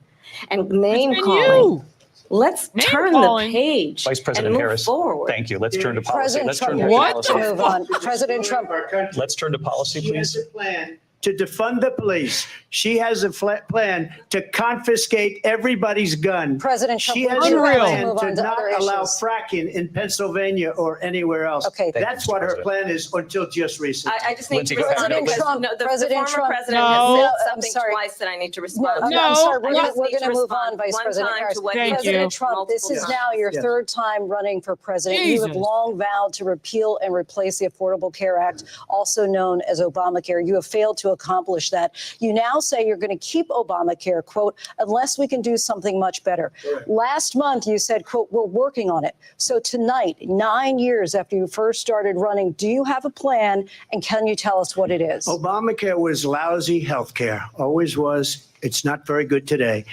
and name-calling. Let's turn the page Vice President and move Harris, forward. Thank you. Let's turn to policy. President Let's Trump, turn to policy. move on. President Trump. Let's turn to policy, She has please. a plan to defund the police. She has a plan to confiscate everybody's gun. President Trump, she has would a you like to plan move to on to not other allow issues? fracking in Pennsylvania or anywhere else. Okay. That's what her plan is until just recently. I just need to Lindsey, respond President because Trump, the President former Trump. president No. has said I'm something sorry. twice that I need to respond to. I'm sorry. We're I going just need to to move on, respond Vice one President time Harris. to what he has President said Trump, this is multiple now your Yes. third time running for president. You have Jesus. long vowed to repeal and replace the Affordable Care Act, also known as Obamacare. You have failed to accomplish that. You now say you're going to keep Obamacare, quote, unless we can do something much better. Correct. Last month, you said, quote, we're working on it. So tonight, 9 years after you first started running, do you have a plan, and can you tell us what it is? Obamacare was lousy health care, always was. It's not very good today.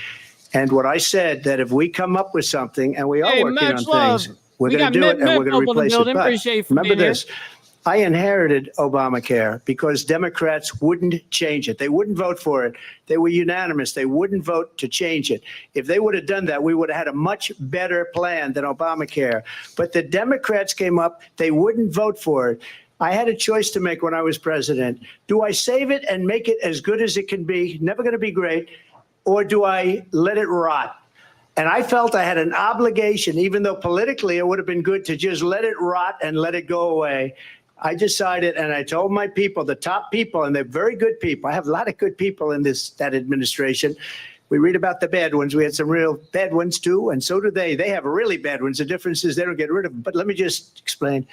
And what I said, that if we come up with something, and we are Hey, working much on love. things, we're We going to got do it, and Mitt we're going to Mitt in the replace it. building. But Appreciate you for remember being here. this. I inherited Obamacare because Democrats wouldn't change it. They wouldn't vote for it. They were unanimous. They wouldn't vote to change it. If they would have done that, we would have had a much better plan than Obamacare. But the Democrats came up. They wouldn't vote for it. I had a choice to make when I was president. Do I save it and make it as good as it can be, never going to be great, or do I let it rot? And I felt I had an obligation, even though politically it would have been good to just let it rot and let it go away. I decided, and I told my people, the top people, and they're very good people. I have a lot of good people in that administration. We read about the bad ones. We had some real bad ones too, and so do they. They have really bad ones. The difference is they don't get rid of them. But let me just explain.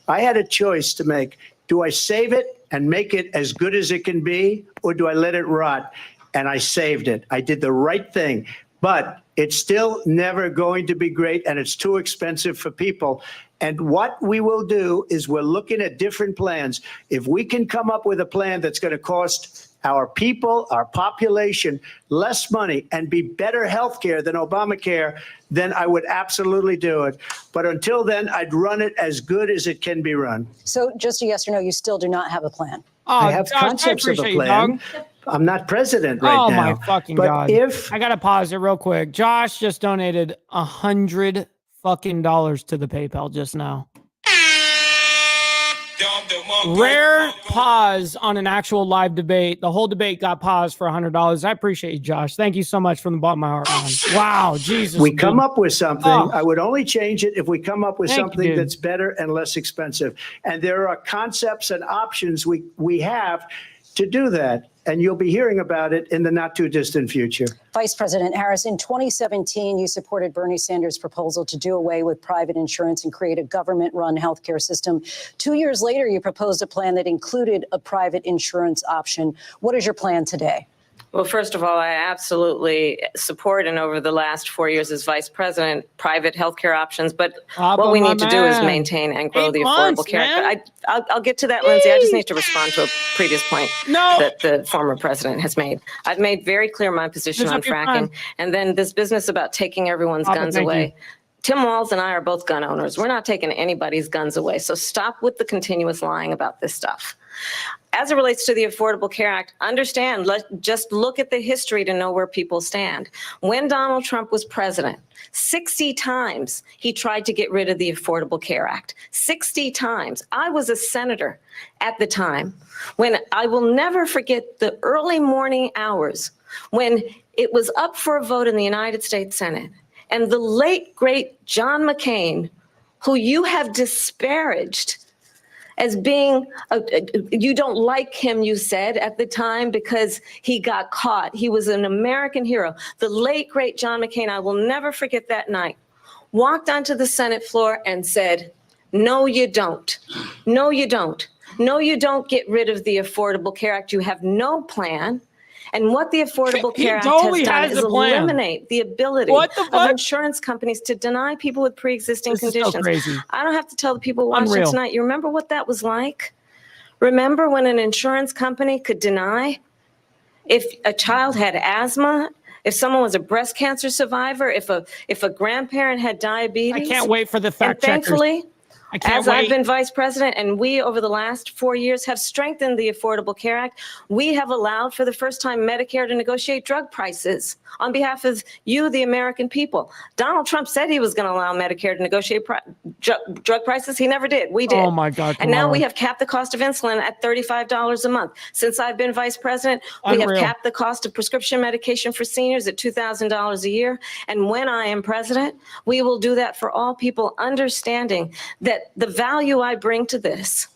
I had a choice to make. Do I save it and make it as good as it can be, or do I let it rot? And I saved it. I did the right thing. But it's still never going to be great, and it's too expensive for people. And what we will do is we're looking at different plans. If we can come up with a plan that's going to cost our people, our population, less money and be better health care than Obamacare, then I would absolutely do it. But until then, I'd run it as good as it can be run. So just a yes or no, you still do not have a plan? I have concepts of a plan. I'm not president right now. Oh my fucking God. I got to pause it real quick. Josh just donated $100 fucking to the PayPal just now. Rare pause on an actual live debate. The whole debate got paused for $100. I appreciate you, Josh. Thank you so much from the bottom of my heart, man. Wow, Jesus. We come up with something. I would only change it if we come up with something that's better and less expensive. And there are concepts and options we have to do that. And you'll be hearing about it in the not too distant future. Vice President Harris, in 2017, you supported Bernie Sanders' proposal to do away with private insurance and create a government-run healthcare system. 2 years later, you proposed a plan that included a private insurance option. What is your plan today? Well, first of all, I absolutely support, and over the last 4 years as vice president, private healthcare options. But what we need to do is maintain and grow the Affordable Care Act. I'll get to that, Lindsay. I just need to respond to a previous point that the former president has made. I've made very clear my position on fracking. And then this business about taking everyone's guns away. Tim Walz and I are both gun owners. We're not taking anybody's guns away. So stop with the continuous lying about this stuff. As it relates to the Affordable Care Act, understand, just look at the history to know where people stand. When Donald Trump was president, 60 times he tried to get rid of the Affordable Care Act. 60 times. I was a senator at the time when I will never forget the early morning hours when it was up for a vote in the United States Senate. And the late, great John McCain, who you have disparaged as being, you don't like him, you said at the time, because he got caught. He was an American hero. The late, great John McCain, I will never forget that night, walked onto the Senate floor and said, no, you don't. No, you don't. No, you don't get rid of the Affordable Care Act. You have no plan. And what the Affordable Care Act has done is eliminate the ability of insurance companies to deny people with pre-existing conditions. So crazy. I don't have to tell the people watching tonight. You remember what that was like? Remember when an insurance company could deny if a child had asthma, if someone was a breast cancer survivor, if a grandparent had diabetes? I can't wait for the fact checkers. Thankfully, as I've been vice president, and we over the last 4 years have strengthened the Affordable Care Act, we have allowed for the first time Medicare to negotiate drug prices on behalf of you, the American people. Donald Trump said he was going to allow Medicare to negotiate drug prices. He never did. We did. Oh my God. And now we have capped the cost of insulin at $35 a month. Since I've been vice president, we have capped the cost of prescription medication for seniors at $2,000 a year. And when I am president, we will do that for all people, understanding that the value I bring to this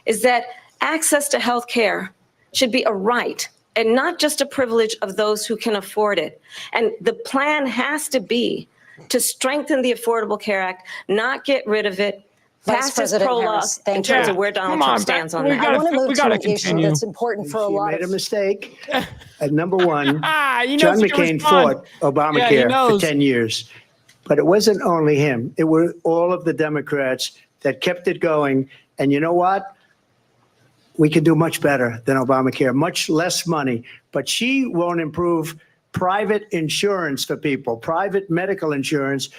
is that access to health care should be a right and not just a privilege of those who can afford it. And the plan has to be to strengthen the Affordable Care Act, not get rid of it, pass this prologue in terms of where Donald Trump stands on that. I want to move to an issue that's important for a lot of... You made a mistake. Number one, John McCain fought Obamacare for 10 years. But it wasn't only him. It were all of the Democrats that kept it going. And you know what? We can do much better than Obamacare, much less money. But she won't improve private insurance for people, private medical insurance.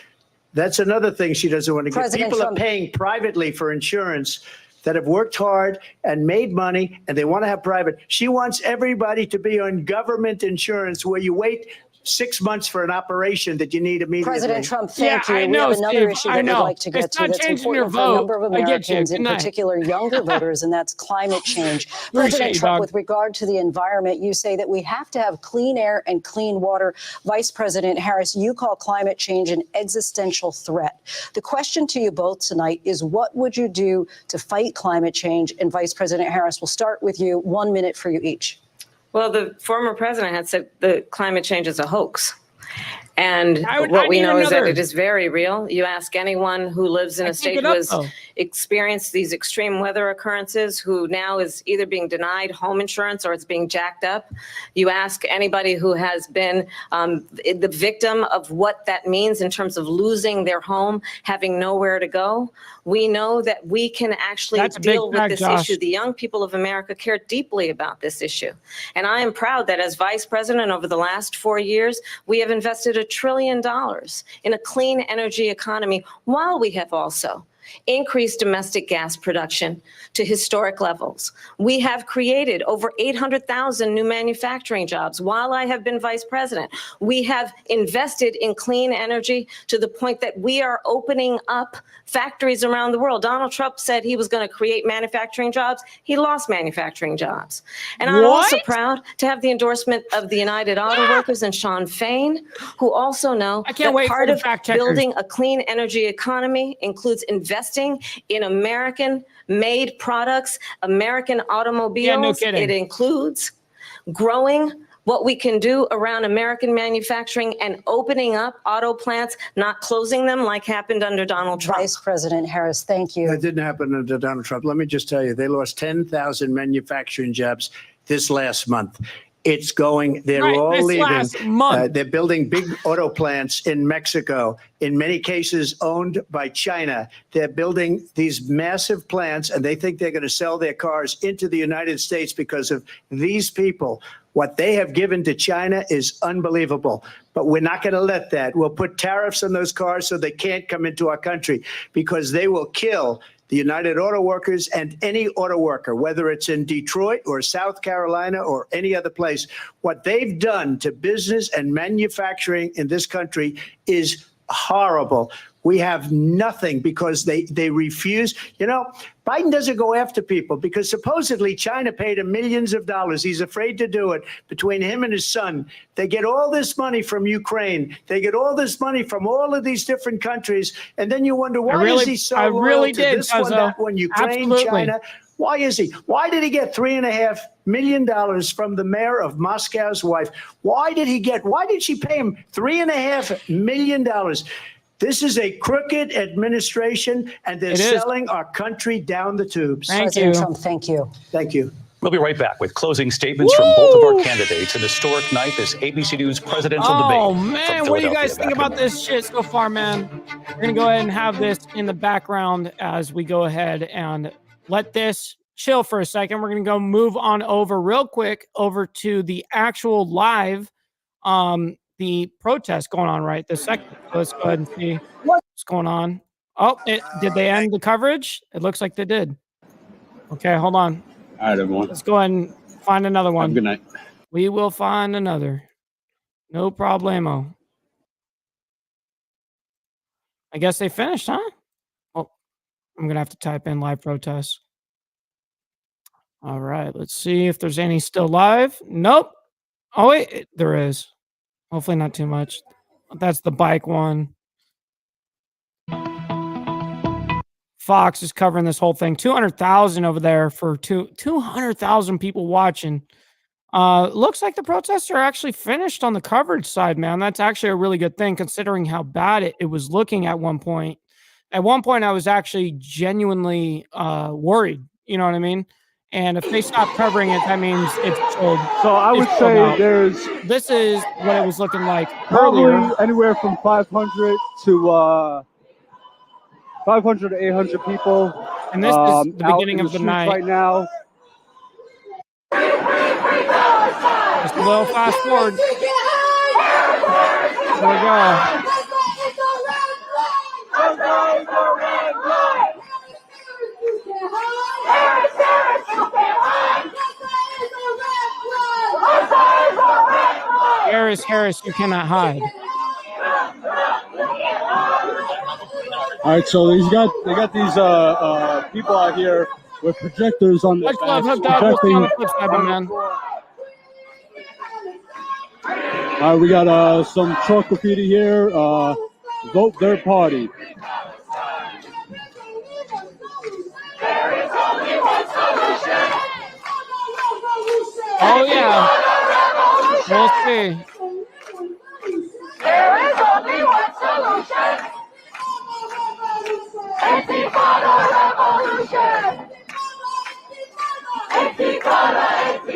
That's another thing she doesn't want to get. People are paying privately for insurance that have worked hard and made money, and they want to have private. She wants everybody to be on government insurance where you wait 6 months for an operation that you need immediately. President Trump, thank you. I We know, have another Steve, issue I that we'd know. like to get It's to not that's changing your important for a vote. number of I get you. Americans, Good in night. particular younger voters, and that's climate change. President you, Trump, dog. with regard to the environment, you say that we have to have clean air and clean water. Vice President Harris, you call climate change an existential threat. The question to you both tonight is, what would you do to fight climate change? And Vice President Harris, we'll start with you. 1 minute for you each. Well, the former president had said that climate change is a hoax. And what we know is that it is very real. You ask anyone who lives in a state who has experienced these extreme weather occurrences, who now is either being denied home insurance or it's being jacked up. You ask anybody who has been the victim of what that means in terms of losing their home, having nowhere to go. We know that we can actually deal with this issue. The young people of America care deeply about this issue. And I am proud that as vice president over the last 4 years, we have invested $1 trillion in a clean energy economy, while we have also increased domestic gas production to historic levels. We have created over 800,000 new manufacturing jobs while I have been vice president. We have invested in clean energy to the point that we are opening up factories around the world. Donald Trump said he was going to create manufacturing jobs. He lost manufacturing jobs. And I'm also proud to have the endorsement of the United Auto Workers and Sean Fain, who also know that part of building a clean energy economy includes investing in American-made products, American automobiles. Yeah, no kidding. It includes growing what we can do around American manufacturing and opening up auto plants, not closing them like happened under Donald Trump. Vice President Harris, thank you. That didn't happen under Donald Trump. Let me just tell you, they lost 10,000 manufacturing jobs this last month. It's going, they're all leaving. They're building big auto plants in Mexico, in many cases owned by China. They're building these massive plants, and they think they're going to sell their cars into the United States because of these people. What they have given to China is unbelievable, but we're not going to let that. We'll put tariffs on those cars so they can't come into our country, because they will kill the United Auto Workers and any auto worker, whether it's in Detroit or South Carolina or any other place. What they've done to business and manufacturing in this country is horrible. We have nothing because they refuse. You know, Biden doesn't go after people because supposedly China paid him millions of dollars. He's afraid to do it. Between him and his son, they get all this money from Ukraine. They get all this money from all of these different countries. And then you wonder, why is he so loyal to this one, that one, Ukraine, China? Why is he? Why did he get $3.5 million from the mayor of Moscow's wife? Why did she pay him $3.5 million? This is a crooked administration, and they're selling our country down the tubes. President Trump, thank you. Thank you. We'll be right back with closing statements from both of our candidates. An historic night, this ABC News presidential debate. Oh, man. What do you guys think about this shit so far, man? We're going to go ahead and have this in the background as we go ahead and let this chill for a second. We're going to go move on over real quick over to the actual live the protest going on right this second. Let's go ahead and see what's going on. Oh, did they end the coverage? It looks like they did. Okay, hold on. All right, everyone. Let's go ahead and find another one. Good night. We will find another. No problemo. I guess they finished, huh? Well, I'm going to have to type in live protests. All right, let's see if there's any still live. Nope. Oh, wait, there is. Hopefully not too much. That's the bike one. Fox is covering this whole thing. 200,000 over there for 200,000 people watching. Looks like the protests are actually finished on the coverage side, man. That's actually a really good thing considering how bad it was looking at one point. At one point, I was actually genuinely worried. You know what I mean? And if they stop covering it, that means it's chilled. So I would say this is what it was looking like probably earlier. Anywhere from 500 to 500 to 800 people. And this is the beginning of the night right now. Just a little fast forward. There we go. There Harris, Harris, you cannot hide. All right, so they got these people out here with projectors on their backs. We'll see on the flip side, man. All right, we got some chalk graffiti here. Vote their party. Oh yeah, we'll see. There is only one solution.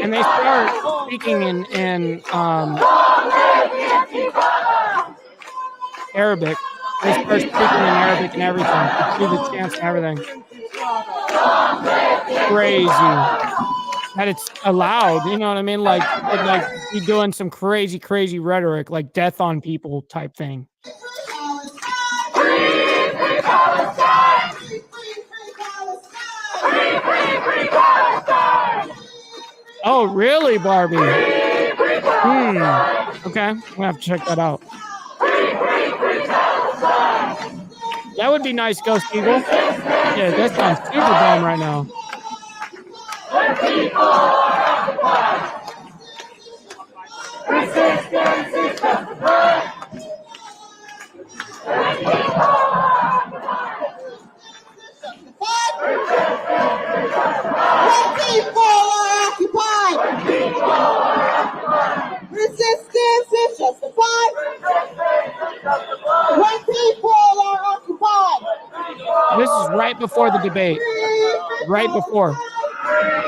And they start speaking in Arabic. They start speaking in Arabic and everything. You see the chants and everything. Crazy that it's allowed. You know what I mean? Like you doing some crazy rhetoric, like death on people type thing. Oh, really, Barbie? Okay, I'm gonna have to check that out. That would be nice, Ghost Eagle. Yeah, that sounds super dumb right now. Resistance is justified. When people are occupied. This is right before the debate. Right before.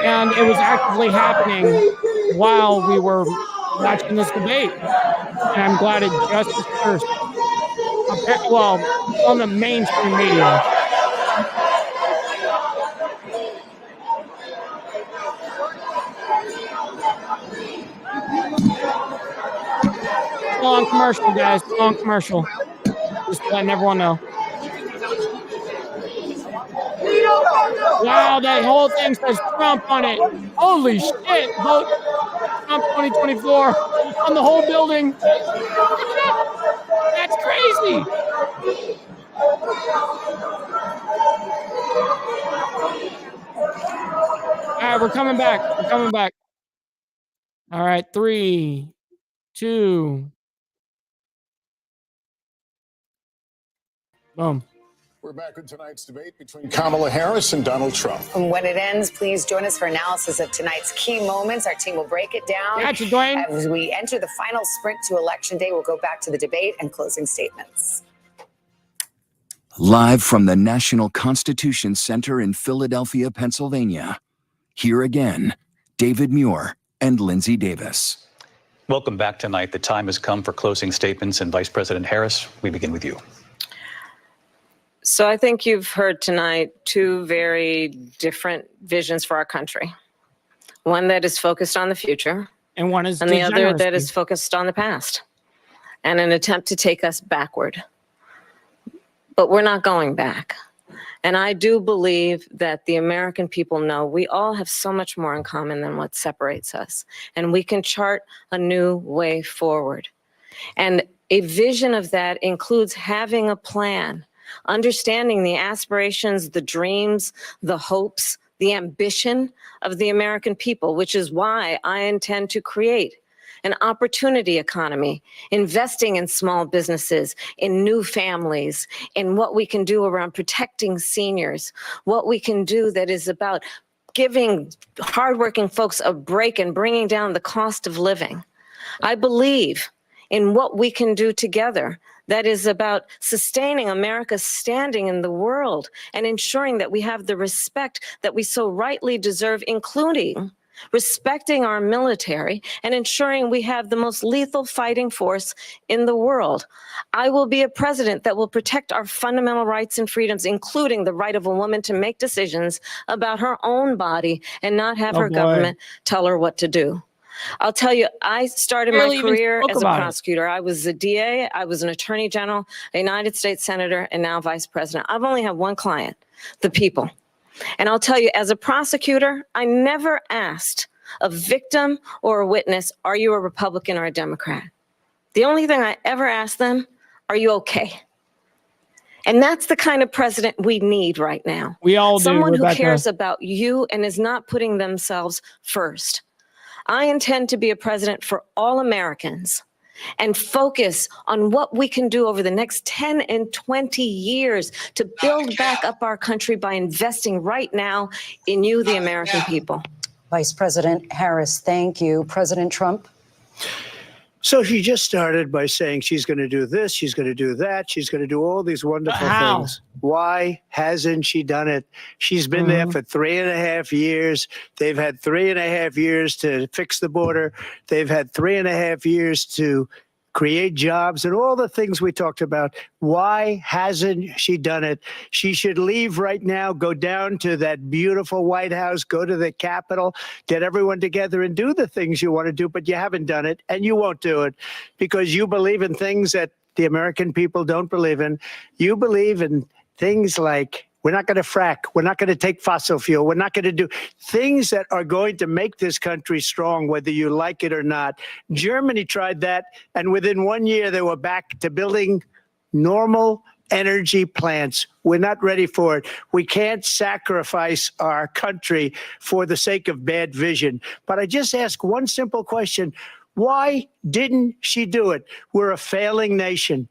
And it was actively happening while we were watching this debate. And I'm glad it just dispersed. Well, on the mainstream media. Long commercial, guys. Long commercial. Just letting everyone know. Wow, that whole thing says Trump on it. Holy shit. Vote Trump 2024 on the whole building. That's crazy. All right, we're coming back. We're coming back. All right, 3, 2. Boom. We're back with tonight's debate between Kamala Harris and Donald Trump. And when it ends, please join us for analysis of tonight's key moments. Our team will break it down. Gotcha, Dwayne. As we enter the final sprint to Election Day, we'll go back to the debate and closing statements. Live from the National Constitution Center in Philadelphia, Pennsylvania. Here again, David Muir and Lindsay Davis. Welcome back tonight. The time has come for closing statements, and Vice President Harris, we begin with you. So I think you've heard tonight two very different visions for our country. One that is focused on the future, and one is the other that is focused on the past, and an attempt to take us backward. But we're not going back. And I do believe that the American people know we all have so much more in common than what separates us. And we can chart a new way forward. And a vision of that includes having a plan, understanding the aspirations, the dreams, the hopes, the ambition of the American people, which is why I intend to create an opportunity economy, investing in small businesses, in new families, in what we can do around protecting seniors, what we can do that is about giving hardworking folks a break and bringing down the cost of living. I believe in what we can do together that is about sustaining America's standing in the world and ensuring that we have the respect that we so rightly deserve, including respecting our military and ensuring we have the most lethal fighting force in the world. I will be a president that will protect our fundamental rights and freedoms, including the right of a woman to make decisions about her own body and not have her government tell her what to do. I'll tell you, I started my career as a prosecutor. I was a DA, I was an attorney general, a United States senator, and now vice president. I've only had one client, the people. And I'll tell you, as a prosecutor, I never asked a victim or a witness, are you a Republican or a Democrat? The only thing I ever ask them, are you okay? And that's the kind of president we need right now. We all do, someone who Rebecca. cares about you and is not putting themselves first. I intend to be a president for all Americans and focus on what we can do over the next 10 and 20 years to build back up our country by investing right now in you, the American people. Vice President Harris, thank you. President Trump? So she just started by saying she's going to do this, she's going to do that, she's going to do all these wonderful things. Why hasn't she done it? She's been there for 3.5 years. They've had 3.5 years to fix the border. They've had 3.5 years to create jobs and all the things we talked about. Why hasn't she done it? She should leave right now, go down to that beautiful White House, go to the Capitol, get everyone together and do the things you want to do, but you haven't done it and you won't do it because you believe in things that the American people don't believe in. You believe in things like we're not going to frack. We're not going to take fossil fuel. We're not going to do things that are going to make this country strong, whether you like it or not. Germany tried that, and within 1 year, they were back to building normal energy plants. We're not ready for it. We can't sacrifice our country for the sake of bad vision. But I just ask one simple question. Why didn't she do it? We're a failing nation.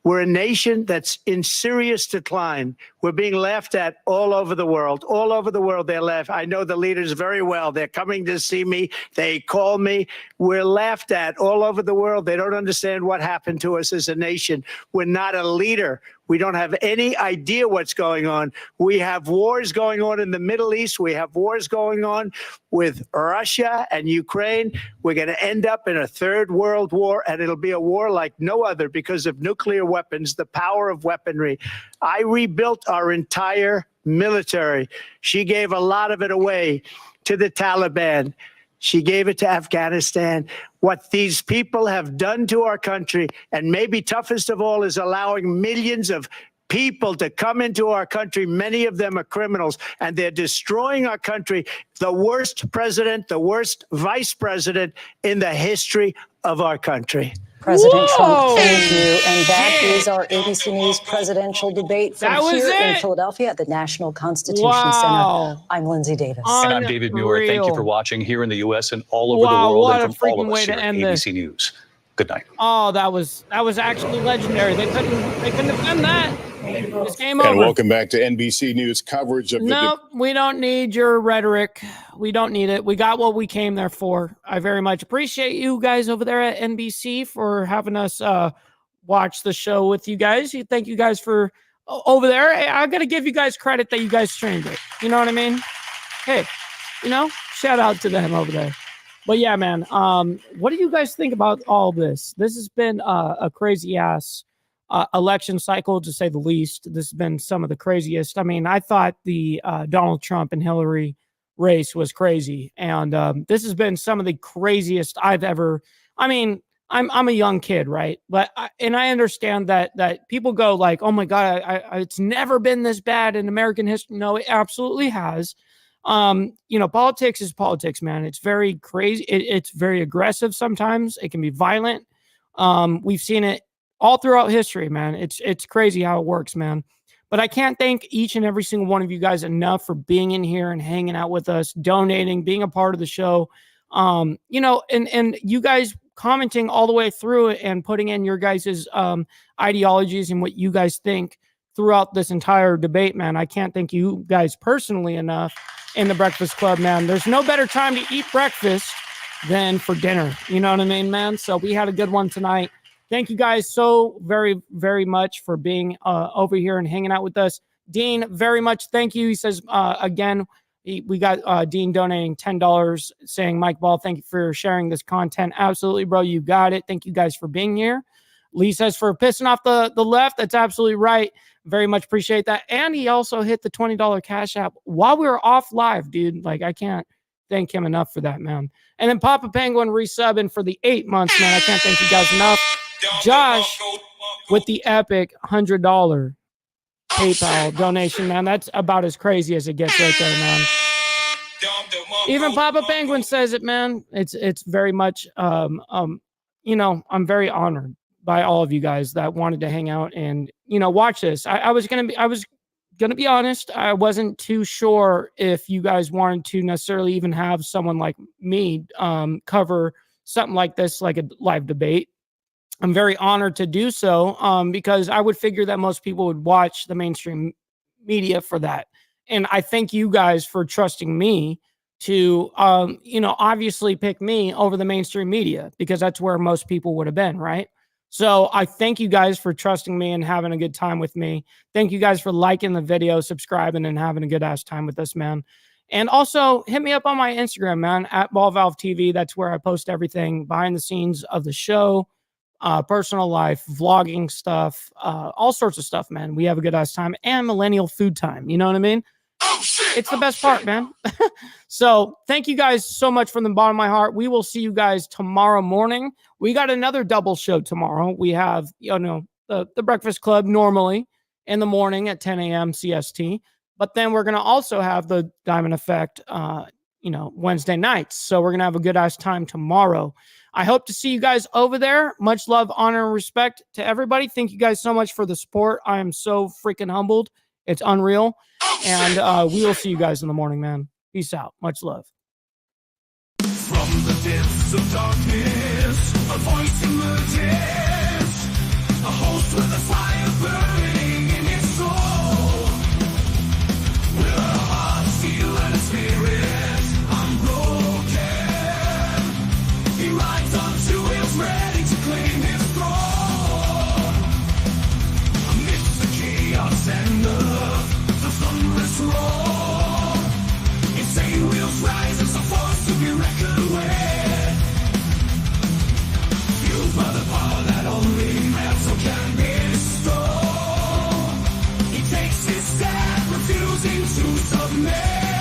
We're a nation that's in serious decline. We're being laughed at all over the world. All over the world, they're laughed. I know the leaders very well. They're coming to see me. They call me. We're laughed at all over the world. They don't understand what happened to us as a nation. We're not a leader. We don't have any idea what's going on. We have wars going on in the Middle East. We have wars going on with Russia and Ukraine. We're going to end up in a third world war, and it'll be a war like no other because of nuclear weapons, the power of weaponry. I rebuilt our entire military. She gave a lot of it away to the Taliban. She gave it to Afghanistan. What these people have done to our country, and maybe toughest of all, is allowing millions of people to come into our country. Many of them are criminals, and they're destroying our country. The worst president, the worst vice president in the history of our country. President Trump, thank you. And that is our ABC News presidential debate from here in Philadelphia at the National Constitution Center. I'm Lindsay Davis. And I'm David Muir. Thank you for watching here in the U.S. and all over the world, and from all of us here at ABC News. Good night. Oh, that was actually legendary. They couldn't have done that. It's game over. And welcome back to NBC News coverage of Nope, we don't need your rhetoric. We don't need it. We got what we came there for. I very much appreciate you guys over there at NBC for having us watch the show with you guys. Thank you guys for over there. I got to give you guys credit that you guys streamed it. You know what I mean? Hey, shout out to them over there. But yeah, man, what do you guys think about all this? This has been a crazy ass election cycle, to say the least. This has been some of the craziest. I mean, I thought the Donald Trump and Hillary race was crazy, and this has been some of the craziest I've ever. I mean, I'm a young kid, right? But I understand that people go like, "Oh my God, it's never been this bad in American history." No, it absolutely has. Politics is politics, man. It's very crazy. It's very aggressive sometimes. It can be violent. We've seen it all throughout history, man. It's crazy how it works, man. But I can't thank each and every single one of you guys enough for being in here and hanging out with us, donating, being a part of the show. And you guys commenting all the way through it and putting in your guys' ideologies and what you guys think throughout this entire debate, man. I can't thank you guys personally enough in the Breakfast Club, man. There's no better time to eat breakfast than for dinner. You know what I mean, man? So we had a good one tonight. Thank you guys so very, very much for being over here and hanging out with us. Dean, very much thank you. He says, again, we got Dean donating $10 saying, Mike Ball, thank you for sharing this content. Absolutely, bro. You got it. Thank you guys for being here. Lee says for pissing off the left. That's absolutely right. Very much appreciate that. And he also hit the $20 Cash App while we were off live, dude. Like, I can't thank him enough for that, man. And then Papa Penguin resubbing for the 8 months, man. I can't thank you guys enough. Josh with the epic $100 PayPal donation, man. That's about as crazy as it gets right there, man. Even Papa Penguin says it, man. It's very much I'm very honored by all of you guys that wanted to hang out and, watch this. I was going to be honest. I wasn't too sure if you guys wanted to necessarily even have someone like me cover something like this, like a live debate. I'm very honored to do so because I would figure that most people would watch the mainstream media for that. And I thank you guys for trusting me to, obviously pick me over the mainstream media because that's where most people would have been, right? So I thank you guys for trusting me and having a good time with me. Thank you guys for liking the video, subscribing, and having a good ass time with us, man. And also hit me up on my Instagram, man, at BallValveTV. That's where I post everything behind the scenes of the show, personal life, vlogging stuff, all sorts of stuff, man. We have a good ass time and millennial food time. You know what I mean? Oh, shit. It's the best part, man. So thank you guys so much from the bottom of my heart. We will see you guys tomorrow morning. We got another double show tomorrow. We have, the Breakfast Club normally in the morning at 10 a.m. CST. But then we're going to also have the Diamond Effect, Wednesday nights. So we're going to have a good ass time tomorrow. I hope to see you guys over there. Much love, honor, and respect to everybody. Thank you guys so much for the support. I am so freaking humbled. It's unreal. And we will see you guys in the morning, man. Peace out. Much love. From the depths of darkness, a voice emerges, a host with a fire burning in its soul. With a heart, steel, and a spirit unbroken, he rides on two wheels, ready to claim his throne. Amidst the chaos and the thunderous roar, insane wheels rise as a force to be reckoned with. Fueled by the power that only metal can bestow, he takes his stand, refusing to submit.